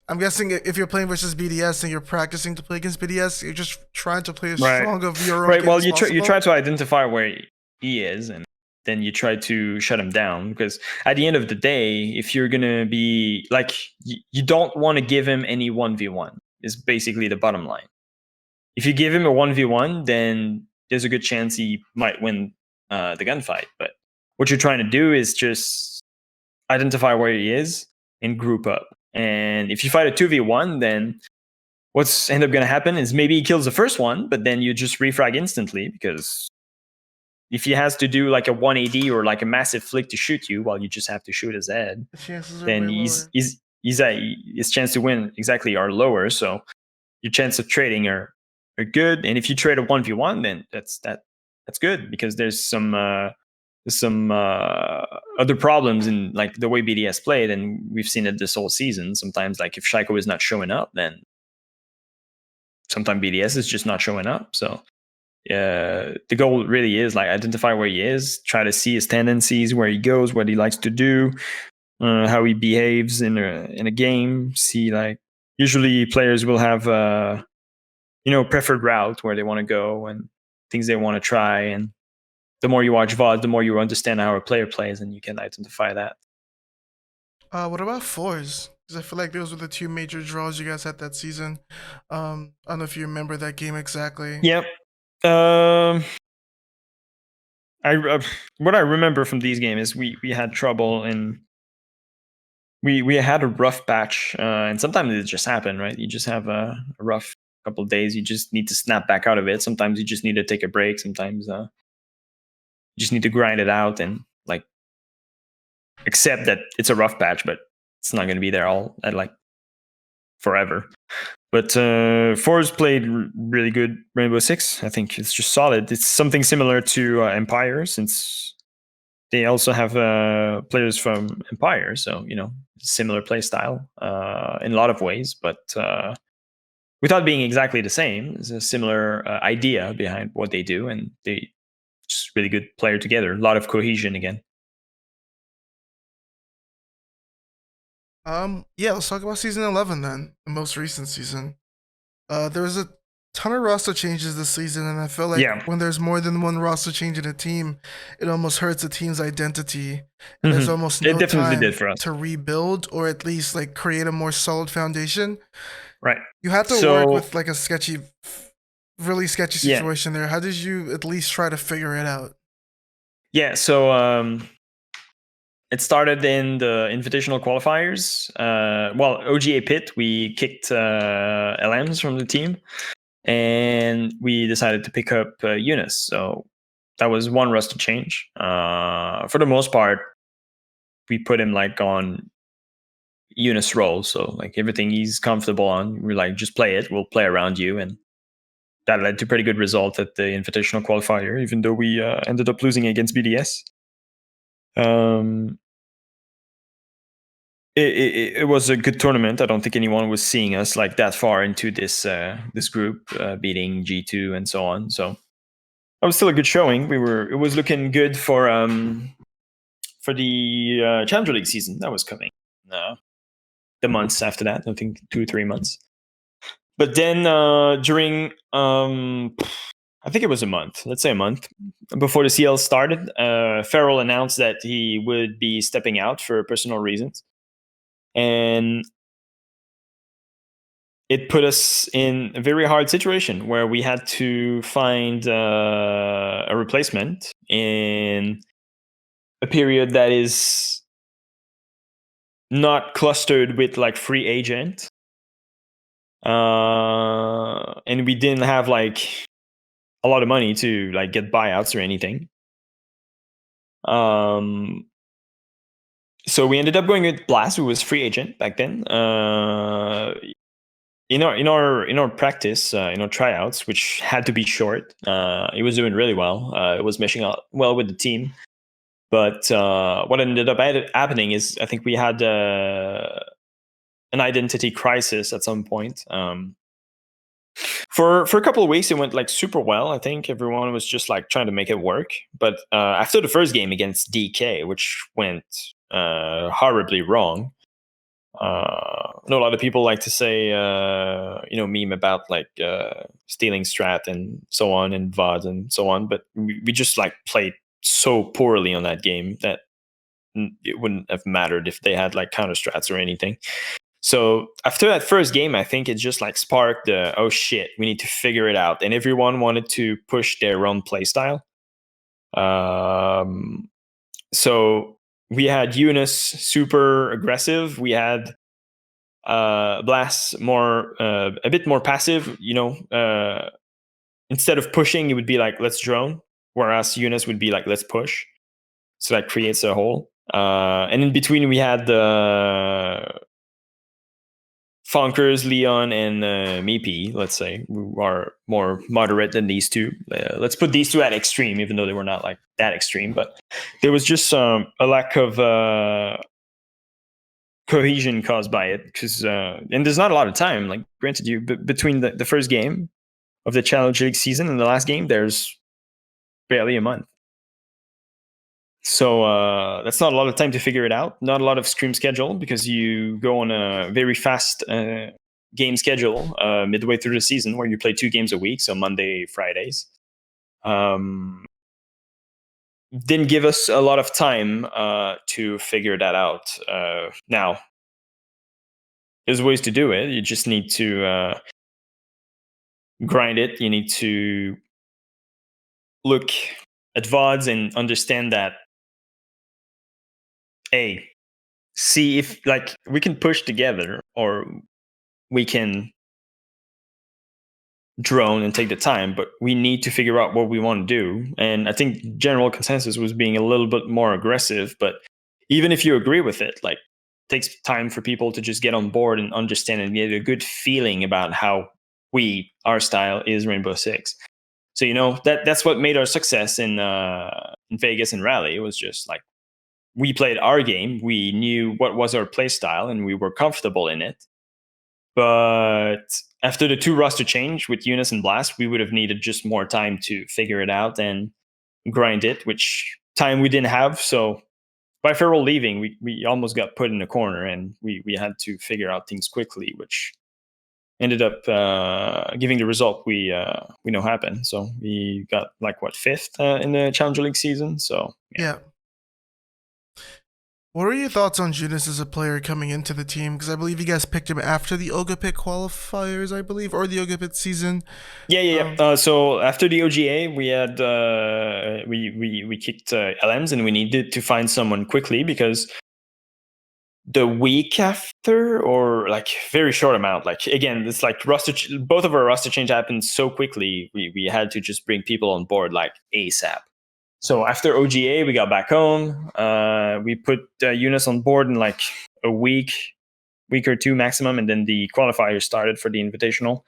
I'm guessing if you're playing versus BDS and you're practicing to play against BDS, you're just trying to play as Right. strong of your own Right. game Well, as you possible. try to identify where he is, and then you try to shut him down. Because at the end of the day, if you're gonna be like, you don't want to give him any 1v1. Is basically the bottom line. If you give him a 1v1, then there's a good chance he might win the gunfight. But what you're trying to do is just identify where he is and group up. And if you fight a 2v1, then what's end up going to happen is maybe he kills the first one, but then you just refrag instantly, because if he has to do like a 1AD or like a massive flick to shoot you while you just have to shoot his head, The chances are then way lower. his chance to win exactly are lower. So your chance of trading are good. And if you trade a 1v1, then that's good, because there's some other problems in like the way BDS played, and we've seen it this whole season. Sometimes like if Shaiko is not showing up, then sometimes BDS is just not showing up. So the goal really is like identify where he is, try to see his tendencies, where he goes, what he likes to do, how he behaves in a game. See, like usually players will have preferred route where they want to go and things they want to try. And the more you watch VOD, the more you understand how a player plays, and you can identify that. What about fours? Because I feel like those were the 2 major draws you guys had that season. I don't know if you remember that game exactly. Yep. What I remember from these games is we had trouble, and we had a rough patch, and sometimes it just happened, right? You just have a rough couple of days. You just need to snap back out of it. Sometimes you just need to take a break. Sometimes you just need to grind it out and like accept that it's a rough patch, but it's not going to be there all at like forever. But Fours played really good Rainbow Six. I think it's just solid. It's something similar to Empire, since they also have players from Empire. So, similar play style in a lot of ways. But without being exactly the same, it's a similar idea behind what they do. And they just really good player together. A lot of cohesion again. Yeah, let's talk about season 11 then, the most recent season. There was a ton of roster changes this season, and I feel like when there's more than one roster change in a team, it almost hurts a team's identity. And there's almost no definitely time did for us to rebuild or at least like create a more solid foundation. Right. You had to work with like a really sketchy situation there. How did you at least try to figure it out? Yeah, so it started in the invitational qualifiers. OGA Pit, we kicked LMs from the team, and we decided to pick up Eunice. So that was one roster change. For the most part, we put him like on Eunice role. So like everything he's comfortable on, we're like, just play it. We'll play around you. And that led to pretty good result at the invitational qualifier, even though we ended up losing against BDS. it was a good tournament. I don't think anyone was seeing us like that far into this group, beating G2 and so on. So that was still a good showing. It was looking good for the Challenger League season that was coming. The months after that, I think 2 or 3 months. But then during I think it was a month. Let's say a month before the CL started, Farrell announced that he would be stepping out for personal reasons, and it put us in a very hard situation where we had to find a replacement in a period that is not clustered with like free agent, and we didn't have like a lot of money to like get buyouts or anything. So we ended up going with Blast, who was free agent back then. In our practice, in our tryouts, which had to be short, he was doing really well. It was meshing out well with the team. But what ended up happening is I think we had an identity crisis at some point. For a couple of weeks, it went like super well. I think everyone was just like trying to make it work. But after the first game against DK, which went horribly wrong, I know a lot of people like to say, meme about like stealing strat and so on and VOD and so on. But we just like played so poorly on that game that it wouldn't have mattered if they had like counter strats or anything. So after that first game, I think it just like sparked the, oh shit, we need to figure it out. And everyone wanted to push their own play style. So we had Eunice super aggressive. We had Blast more, a bit more passive. Instead of pushing, it would be like, let's drone. Whereas Eunice would be like, let's push. So that creates a hole. And in between, we had the Funkers, Leon, and Meepy, let's say, who are more moderate than these two. Let's put these two at extreme, even though they were not like that extreme. But there was just a lack of cohesion caused by it, because and there's not a lot of time. Like, granted, between the first game of the Challenge League season and the last game, there's barely a month. So that's not a lot of time to figure it out. Not a lot of scrim schedule, because you go on a very fast game schedule midway through the season, where you play 2 games a week, so Monday, Fridays. Didn't give us a lot of time to figure that out. Now, there's ways to do it. You just need to grind it. You need to look at VODs and understand that, hey, see if like we can push together, or we can drone and take the time, but we need to figure out what we want to do. And I think general consensus was being a little bit more aggressive. But even if you agree with it, like, it takes time for people to just get on board and understand and get a good feeling about how our style is Rainbow Six. So that's what made our success in Vegas and Rally. It was just like, we played our game, we knew what was our play style, and we were comfortable in it. But after the 2 roster change with Eunice and Blast, we would have needed just more time to figure it out and grind it, which time we didn't have. So by Farrell leaving, we almost got put in a corner, and we had to figure out things quickly, which ended up giving the result we know happened. So we got like 5th in the Challenger League season. So Yeah. What are your thoughts on Junis as a player coming into the team? Because I believe you guys picked him after the Oga Pit qualifiers, I believe, or the Oga Pit season. Yeah. So after the OGA, we had we kicked LMs, and we needed to find someone quickly, because the week after, or like very short amount, like, again, it's like both of our roster change happened so quickly. We had to just bring people on board like ASAP. So after OGA, we got back home. We put Eunice on board in like a week or 2 maximum, and then the qualifiers started for the Invitational.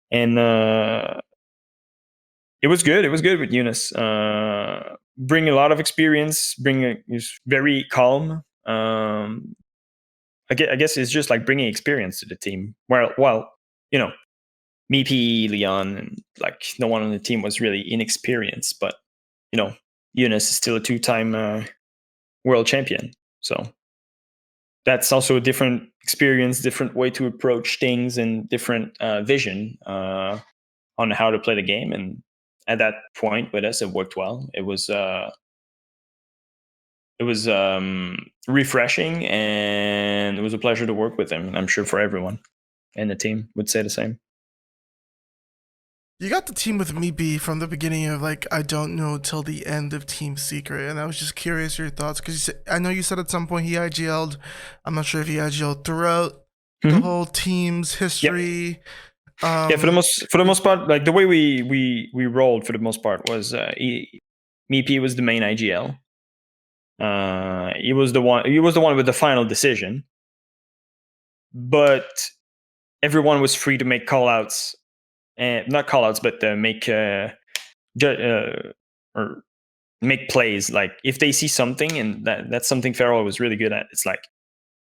And it was good. It was good with Eunice. Bring a lot of experience. He's very calm. I guess it's just like bringing experience to the team. Well, you know, Meepy, Leon, and like no one on the team was really inexperienced, but you know, Eunice is still a two-time world champion. So that's also a different experience, different way to approach things, and different vision on how to play the game. And at that point with us, it worked well. It was refreshing, and it was a pleasure to work with him. And I'm sure for everyone and the team would say the same. You got the team with me B from the beginning of like I don't know till the end of Team Secret, and I was just curious your thoughts because I know you said at some point he IGL'd. I'm not sure if he IGL'd throughout the Mm-hmm. whole team's Yep. history. Yeah, for the most part, like the way we rolled for the most part was Meepy was the main IGL. He was the one. He was the one with the final decision, but everyone was free to make call outs, and not call outs, but make or make plays. Like if they see something, and that's something Farrell was really good at. It's like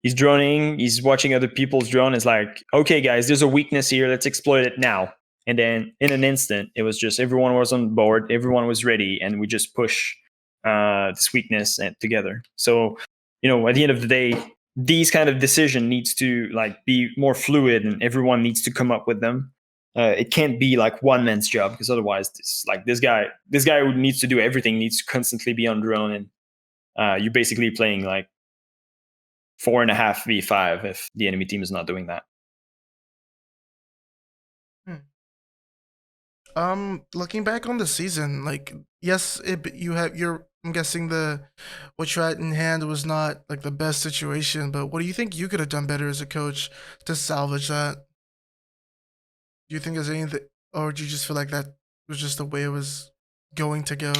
he's droning, he's watching other people's drone. It's like, okay, guys, there's a weakness here. Let's exploit it now. And then in an instant, it was just everyone was on board, everyone was ready, and we just push this weakness together. So, you know, at the end of the day, these kind of decision needs to like be more fluid, and everyone needs to come up with them. It can't be like one man's job, because otherwise, this guy who needs to do everything needs to constantly be on drone, and you're basically playing like 4.5v5 if the enemy team is not doing that. Looking back on the season, like yes, you have your. I'm guessing what you had in hand was not like the best situation, but what do you think you could have done better as a coach to salvage that? Do you think there's anything, or do you just feel like that was just the way it was going to go?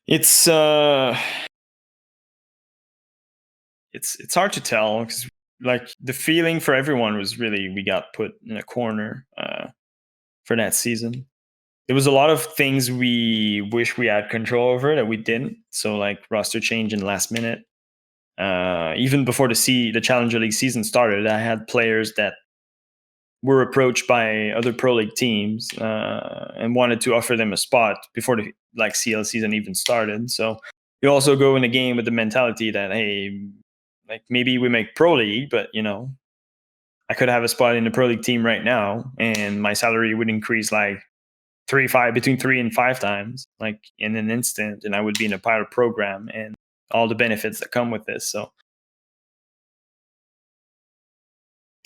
It's it's hard to tell, because like the feeling for everyone was really we got put in a corner for that season. There was a lot of things we wish we had control over that we didn't. So like roster change in the last minute. Even before the Challenger League season started, I had players that were approached by other pro league teams and wanted to offer them a spot before the like CL season even started. So you also go in a game with the mentality that, hey, like maybe we make pro league, but you know, I could have a spot in the pro league team right now, and my salary would increase like between 3 and 5 times, like in an instant, and I would be in a pilot program and all the benefits that come with this. So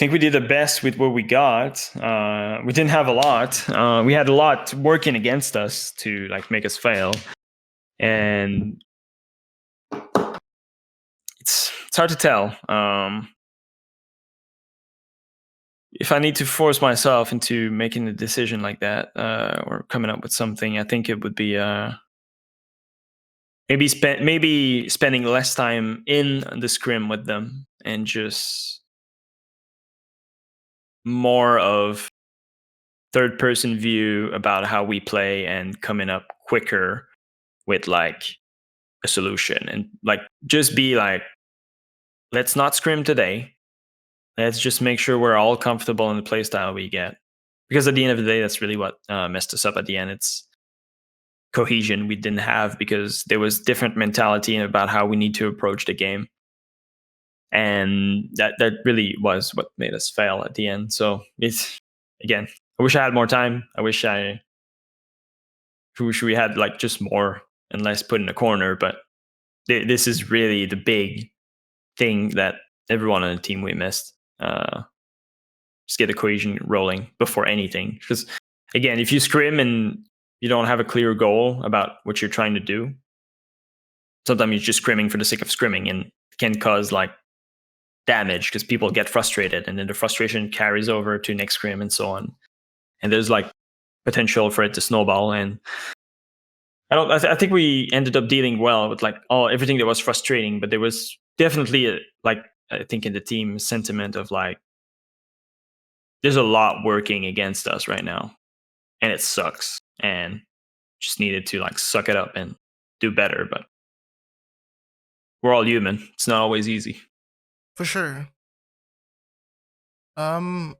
think we did the best with what we got. We didn't have a lot. We had a lot working against us to like make us fail, and it's hard to tell. If I need to force myself into making a decision like that or coming up with something, I think it would be maybe spending less time in the scrim with them and just more of third person view about how we play, and coming up quicker with like a solution, and like just be like, let's not scrim today, let's just make sure we're all comfortable in the playstyle we get, because at the end of the day that's really what messed us up at the end. It's cohesion we didn't have, because there was different mentality about how we need to approach the game, and that really was what made us fail at the end. So it's, again, I wish I had more time. I wish we had like just more and less put in a corner. But this is really the big thing that everyone on the team we missed. Just get the cohesion rolling before anything. Because again, if you scrim and you don't have a clear goal about what you're trying to do, sometimes you're just scrimming for the sake of scrimming, and can cause like damage because people get frustrated, and then the frustration carries over to next scrim and so on. And there's like potential for it to snowball. And I think we ended up dealing well with like everything that was frustrating, but there was definitely like I think in the team sentiment of like there's a lot working against us right now, and it sucks, and just needed to like suck it up and do better. But we're all human. It's not always easy. For sure. Um,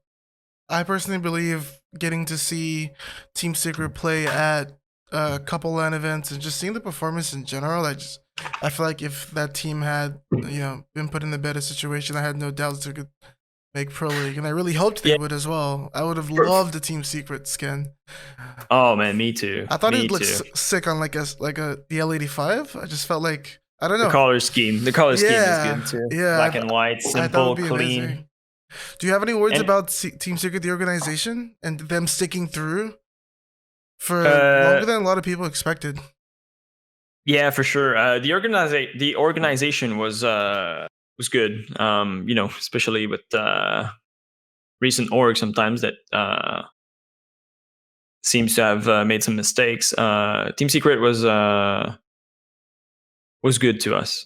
I personally believe getting to see Team Secret play at a couple LAN events and just seeing the performance in general, I feel like if that team had been put in a better situation, I had no doubts they could make Pro League, and I really hoped they Yeah. would as well. I would have For- loved the Team Secret skin. Oh man, me too. I thought Me it looked too. sick on like a DL85. I just felt like I don't The know. color scheme. The color scheme is Yeah, good too. yeah. Black and white, I thought it would simple, be clean. amazing. Do you have any words And about Team Secret, the organization, and them sticking through for uh longer than a lot of people expected? yeah, for sure. The organization was good. Especially with recent org sometimes that seems to have made some mistakes. Team Secret was good to us.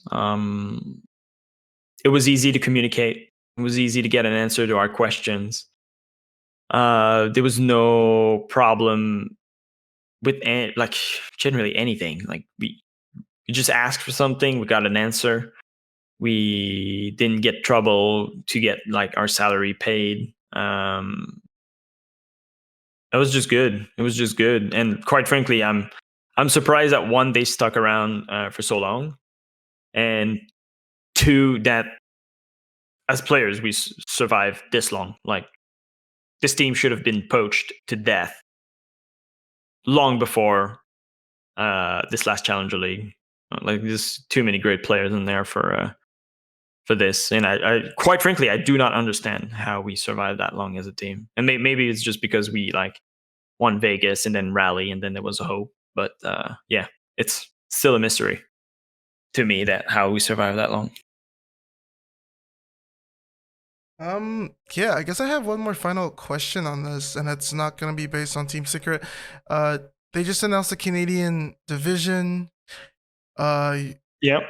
It was easy to communicate. It was easy to get an answer to our questions. There was no problem with like generally anything. Like we you just asked for something, we got an answer. We didn't get trouble to get like our salary paid. It was just good. It was just good, and quite frankly, I'm surprised that one they stuck around for so long, and two that as players we survived this long. Like this team should have been poached to death long before this last Challenger League. Like there's too many great players in there for this, and I quite frankly I do not understand how we survived that long as a team. And maybe it's just because we like won Vegas and then rally and then there was a hope. But yeah, it's still a mystery to me that how we survived that long. Yeah, I guess I have one more final question on this, and it's not gonna be based on Team Secret. Uh, they just announced the Canadian division. Uh, Yep.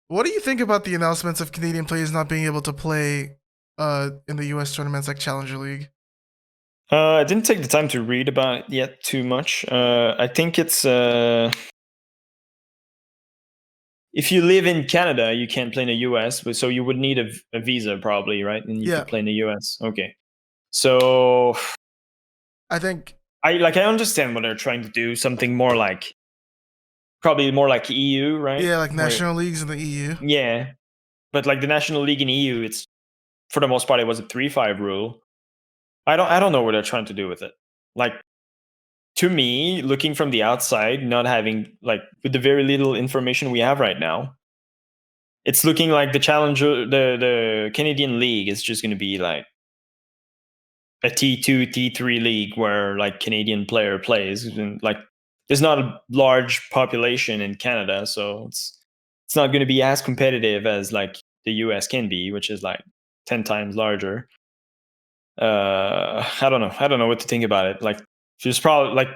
what do you think about the announcements of Canadian players not being able to play in the US tournaments like Challenger League? I didn't take the time to read about it yet too much. I think it's if you live in Canada, you can't play in the US, but so you would need a visa probably, right? And you Yeah, could play in the US. Okay. So I think I understand what they're trying to do, something more like probably more like EU, right? yeah, like Where national leagues in the EU. yeah, but like the national league in EU, it's for the most part it was a 3-5 rule. I don't know what they're trying to do with it. Like to me, looking from the outside, not having like with the very little information we have right now, it's looking like the challenger the Canadian league is just going to be like a T2 T3 league where like Canadian player plays and like there's not a large population in Canada, so it's not going to be as competitive as like the US can be, which is like 10 times larger. I don't know what to think about it. Like there's probably like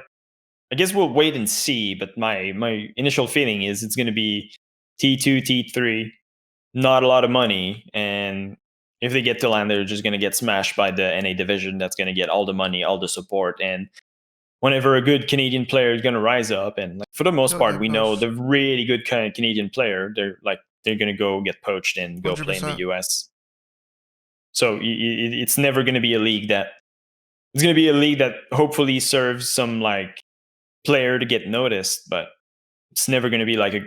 I guess we'll wait and see, but my initial feeling is it's going to be T2 T3, not a lot of money, and if they get to land, they're just going to get smashed by the NA division. That's going to get all the money, all the support, and whenever a good Canadian player is going to rise up, and like, for the most They'll part, get we know pushed the really good kind of Canadian player, they're going to go get poached and go play in the 100%. US. So it's never going to be a league that it's going to be a league that hopefully serves some like player to get noticed, but it's never going to be like a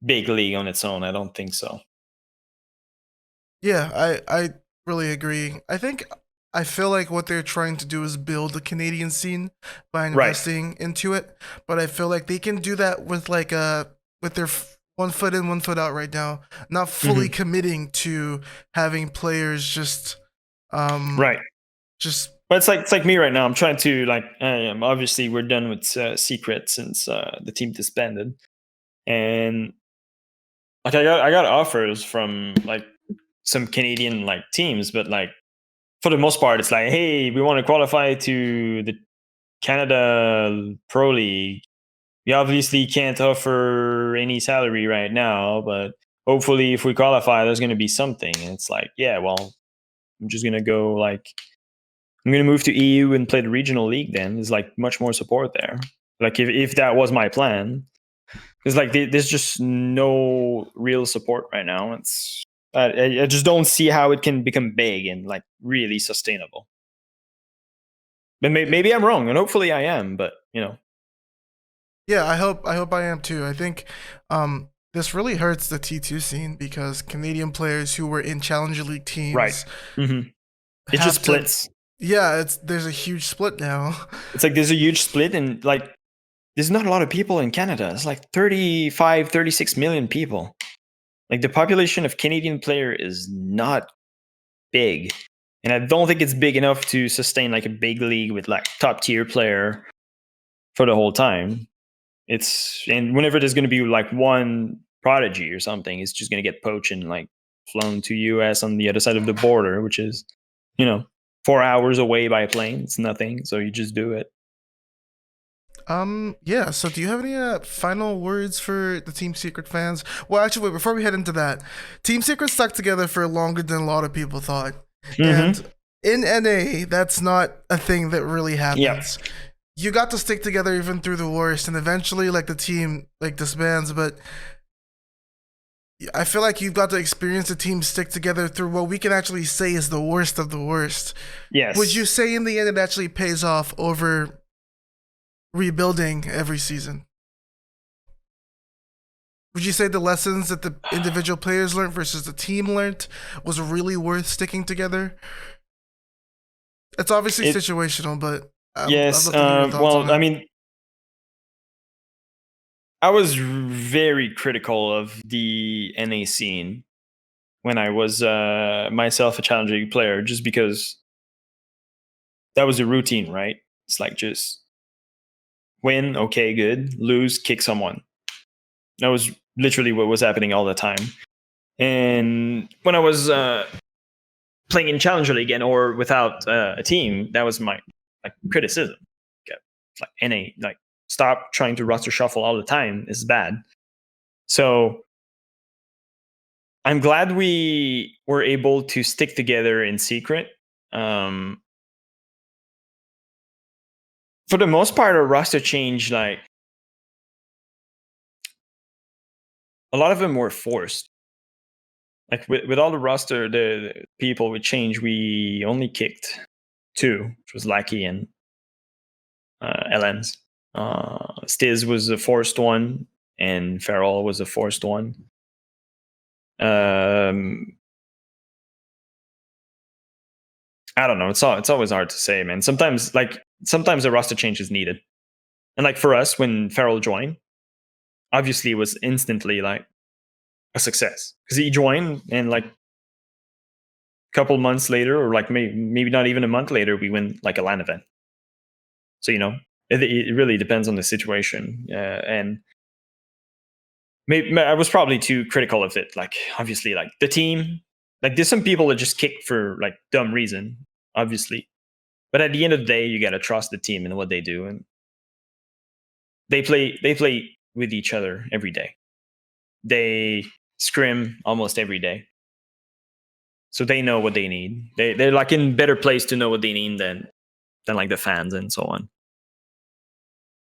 big league on its own. I don't think so. Yeah, I really agree. I feel like what they're trying to do is build the Canadian scene by Right. investing into it, but I feel like they can do that with with their 1 foot in, 1 foot out right now, not fully Hmm. committing to having players um Right. just But it's like me right now. I'm trying to like. Obviously, we're done with Secret since the team disbanded, and like I got offers from like some Canadian like teams, but like for the most part, it's like, hey, we want to qualify to the Canada Pro League. We obviously can't offer any salary right now, but hopefully, if we qualify, there's going to be something. And it's like, yeah, well, I'm just gonna go like I'm gonna move to EU and play the regional league. Then there's like much more support there. Like if that was my plan, because like there's just no real support right now. I just don't see how it can become big and like really sustainable. But maybe I'm wrong, and hopefully I am. But Yeah, I hope I am too. I think this really hurts the T2 scene because Canadian players who were in Challenger League right. teams hmm It just have to. splits. Yeah, there's a huge split now. It's like there's a huge split, and like there's not a lot of people in Canada. It's like 35, 36 million people. Like the population of Canadian player is not big. And I don't think it's big enough to sustain like a big league with like top tier player for the whole time. And whenever there's going to be like one prodigy or something, it's just going to get poached and like flown to US on the other side of the border, which is, you know, 4 hours away by plane. It's nothing. So you just do it. Yeah, so do you have any final words for the Team Secret fans? Well, actually, wait, before we head into that, Team Secret stuck together for longer than a lot of people thought. Mm-hmm. And in NA, that's not a thing that really Yeah. happens. You got to stick together even through the worst, and eventually, like, the team, like, disbands, but I feel like you've got to experience the team stick together through what we can actually say is the worst of the worst. Would you Yes. say in the end it actually pays off over rebuilding every season? Would you say the lessons that the individual players learned versus the team learned was really worth sticking together? It's obviously It situational, but I'd yes. love to hear your thoughts on Well, I it. mean, I was very critical of the NA scene when I was myself a Challenger League player, just because that was a routine, right? It's like just win, okay, good, lose, kick someone. That was literally what was happening all the time. And when I was playing in Challenger League again or without a team, that was my like criticism. Okay. It's like NA, like stop trying to roster shuffle all the time. It's bad. So I'm glad we were able to stick together in secret. Um, for the most part, our roster changed. Like a lot of them were forced. Like with all the roster, the people we changed, we only kicked two, which was Lackey and Elens. Stiz was a forced one, and Farrell was a forced one. Um, I don't know. It's always hard to say, man. Sometimes a roster change is needed, and like for us, when Farrell joined, obviously it was instantly like a success because he joined, and like a couple months later, or like maybe not even a month later, we win like a LAN event. So it really depends on the situation, and maybe I was probably too critical of it. Like obviously, like the team, like there's some people that just kick for like dumb reason, obviously. But at the end of the day, you gotta trust the team and what they do, and they play with each other every day. They scrim almost every day, so they know what they need. They're like in better place to know what they need than like the fans and so on.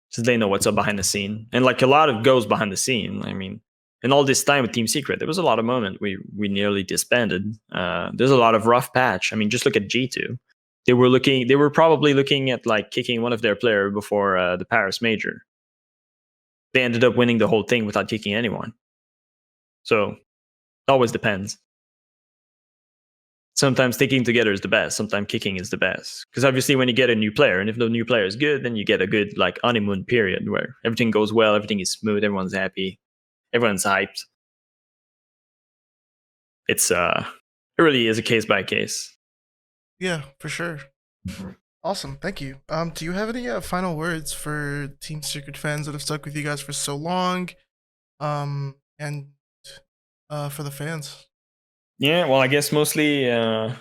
So they know what's up behind the scene, and like a lot of goes behind the scene. I mean, in all this time with Team Secret, there was a lot of moment we nearly disbanded. There's a lot of rough patch. I mean, just look at G2. They were probably looking at like kicking one of their player before the Paris Major. They ended up winning the whole thing without kicking anyone. So it always depends. Sometimes sticking together is the best. Sometimes kicking is the best. Because obviously, when you get a new player, and if the new player is good, then you get a good like honeymoon period where everything goes well, everything is smooth, everyone's happy, everyone's hyped. It really is a case by case. Yeah, for sure. Awesome, thank you. Do you have any final words for Team Secret fans that have stuck with you guys for so long? And for the fans. Yeah, well, I guess mostly. I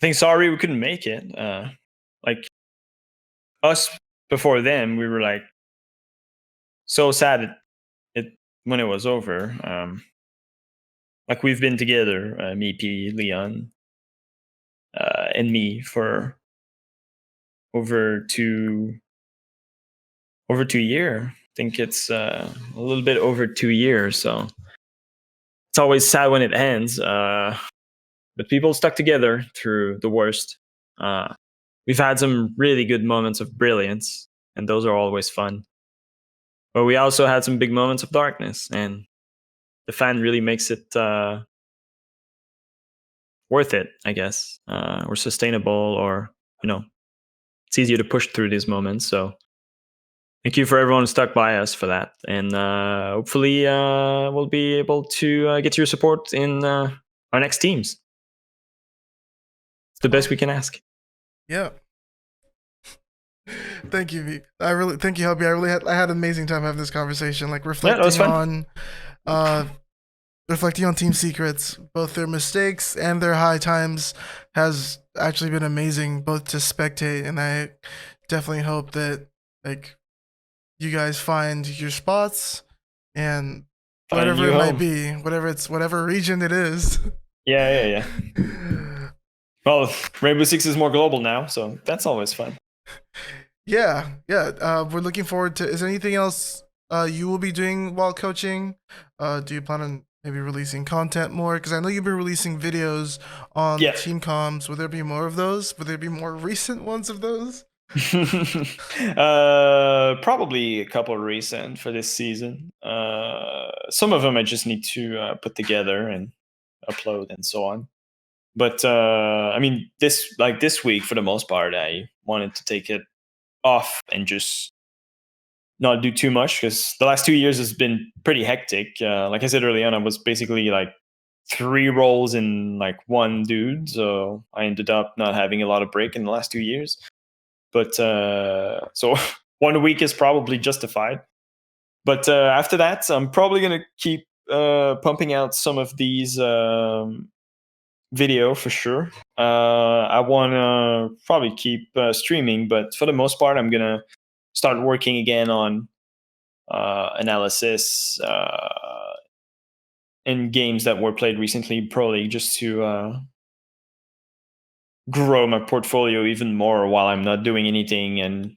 think sorry we couldn't make it. Like us before them, we were like so sad it when it was over. Like we've been together, me, P, Leon, and me for over two over 2 year. I think it's a little bit over 2 years. So it's always sad when it ends. But people stuck together through the worst. We've had some really good moments of brilliance, and those are always fun. But we also had some big moments of darkness, and the fan really makes it worth it, I guess, or sustainable, or it's easier to push through these moments. So thank you for everyone who stuck by us for that, and hopefully we'll be able to get your support in our next teams. It's the best we can ask. Yeah. Thank you, V. I really thank you, Helbee. I had an amazing time having this conversation, like Yeah, that was fun. uh reflecting on Team Secrets, both their mistakes and their high times has actually been amazing, both to spectate, and I definitely hope that like you guys find your spots and Find whatever you it might home. be, whatever region it is. Yeah. Well, Rainbow Six is more global now, so that's always fun. Yeah. We're looking forward to. Is there anything else you will be doing while coaching? Do you plan on maybe releasing content more? Because I know you've been releasing videos on the Yeah. team comms. Will there be more of those? Will there be more recent ones of those? Probably a couple recent for this season. Some of them I just need to put together and upload and so on. But I mean, this week for the most part, I wanted to take it off and just not do too much because the last 2 years has been pretty hectic. Like I said early on, I was basically like 3 roles in like one dude, so I ended up not having a lot of break in the last 2 years. But so 1 week is probably justified. But after that, I'm probably gonna keep pumping out some of these video for sure. I want to probably keep streaming, but for the most part, I'm gonna start working again on analysis in games that were played recently in Pro League, just to grow my portfolio even more while I'm not doing anything. And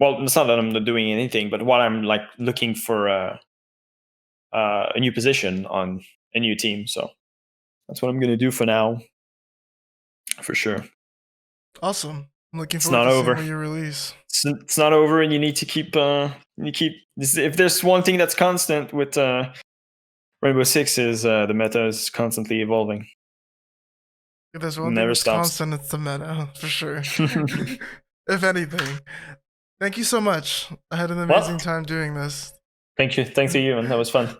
well, it's not that I'm not doing anything, but while I'm like looking for a new position on a new team. So that's what I'm gonna do for now, for sure. Awesome. I'm looking It's forward not to seeing over. what you release. It's not over, and you need to keep if there's one thing that's constant with Rainbow Six is the meta is constantly evolving. If there's one thing Never that's stops. constant, it's the meta for sure. If anything, thank you so much. I had an Well, amazing time doing this. thank you. Thanks to you, and that was fun.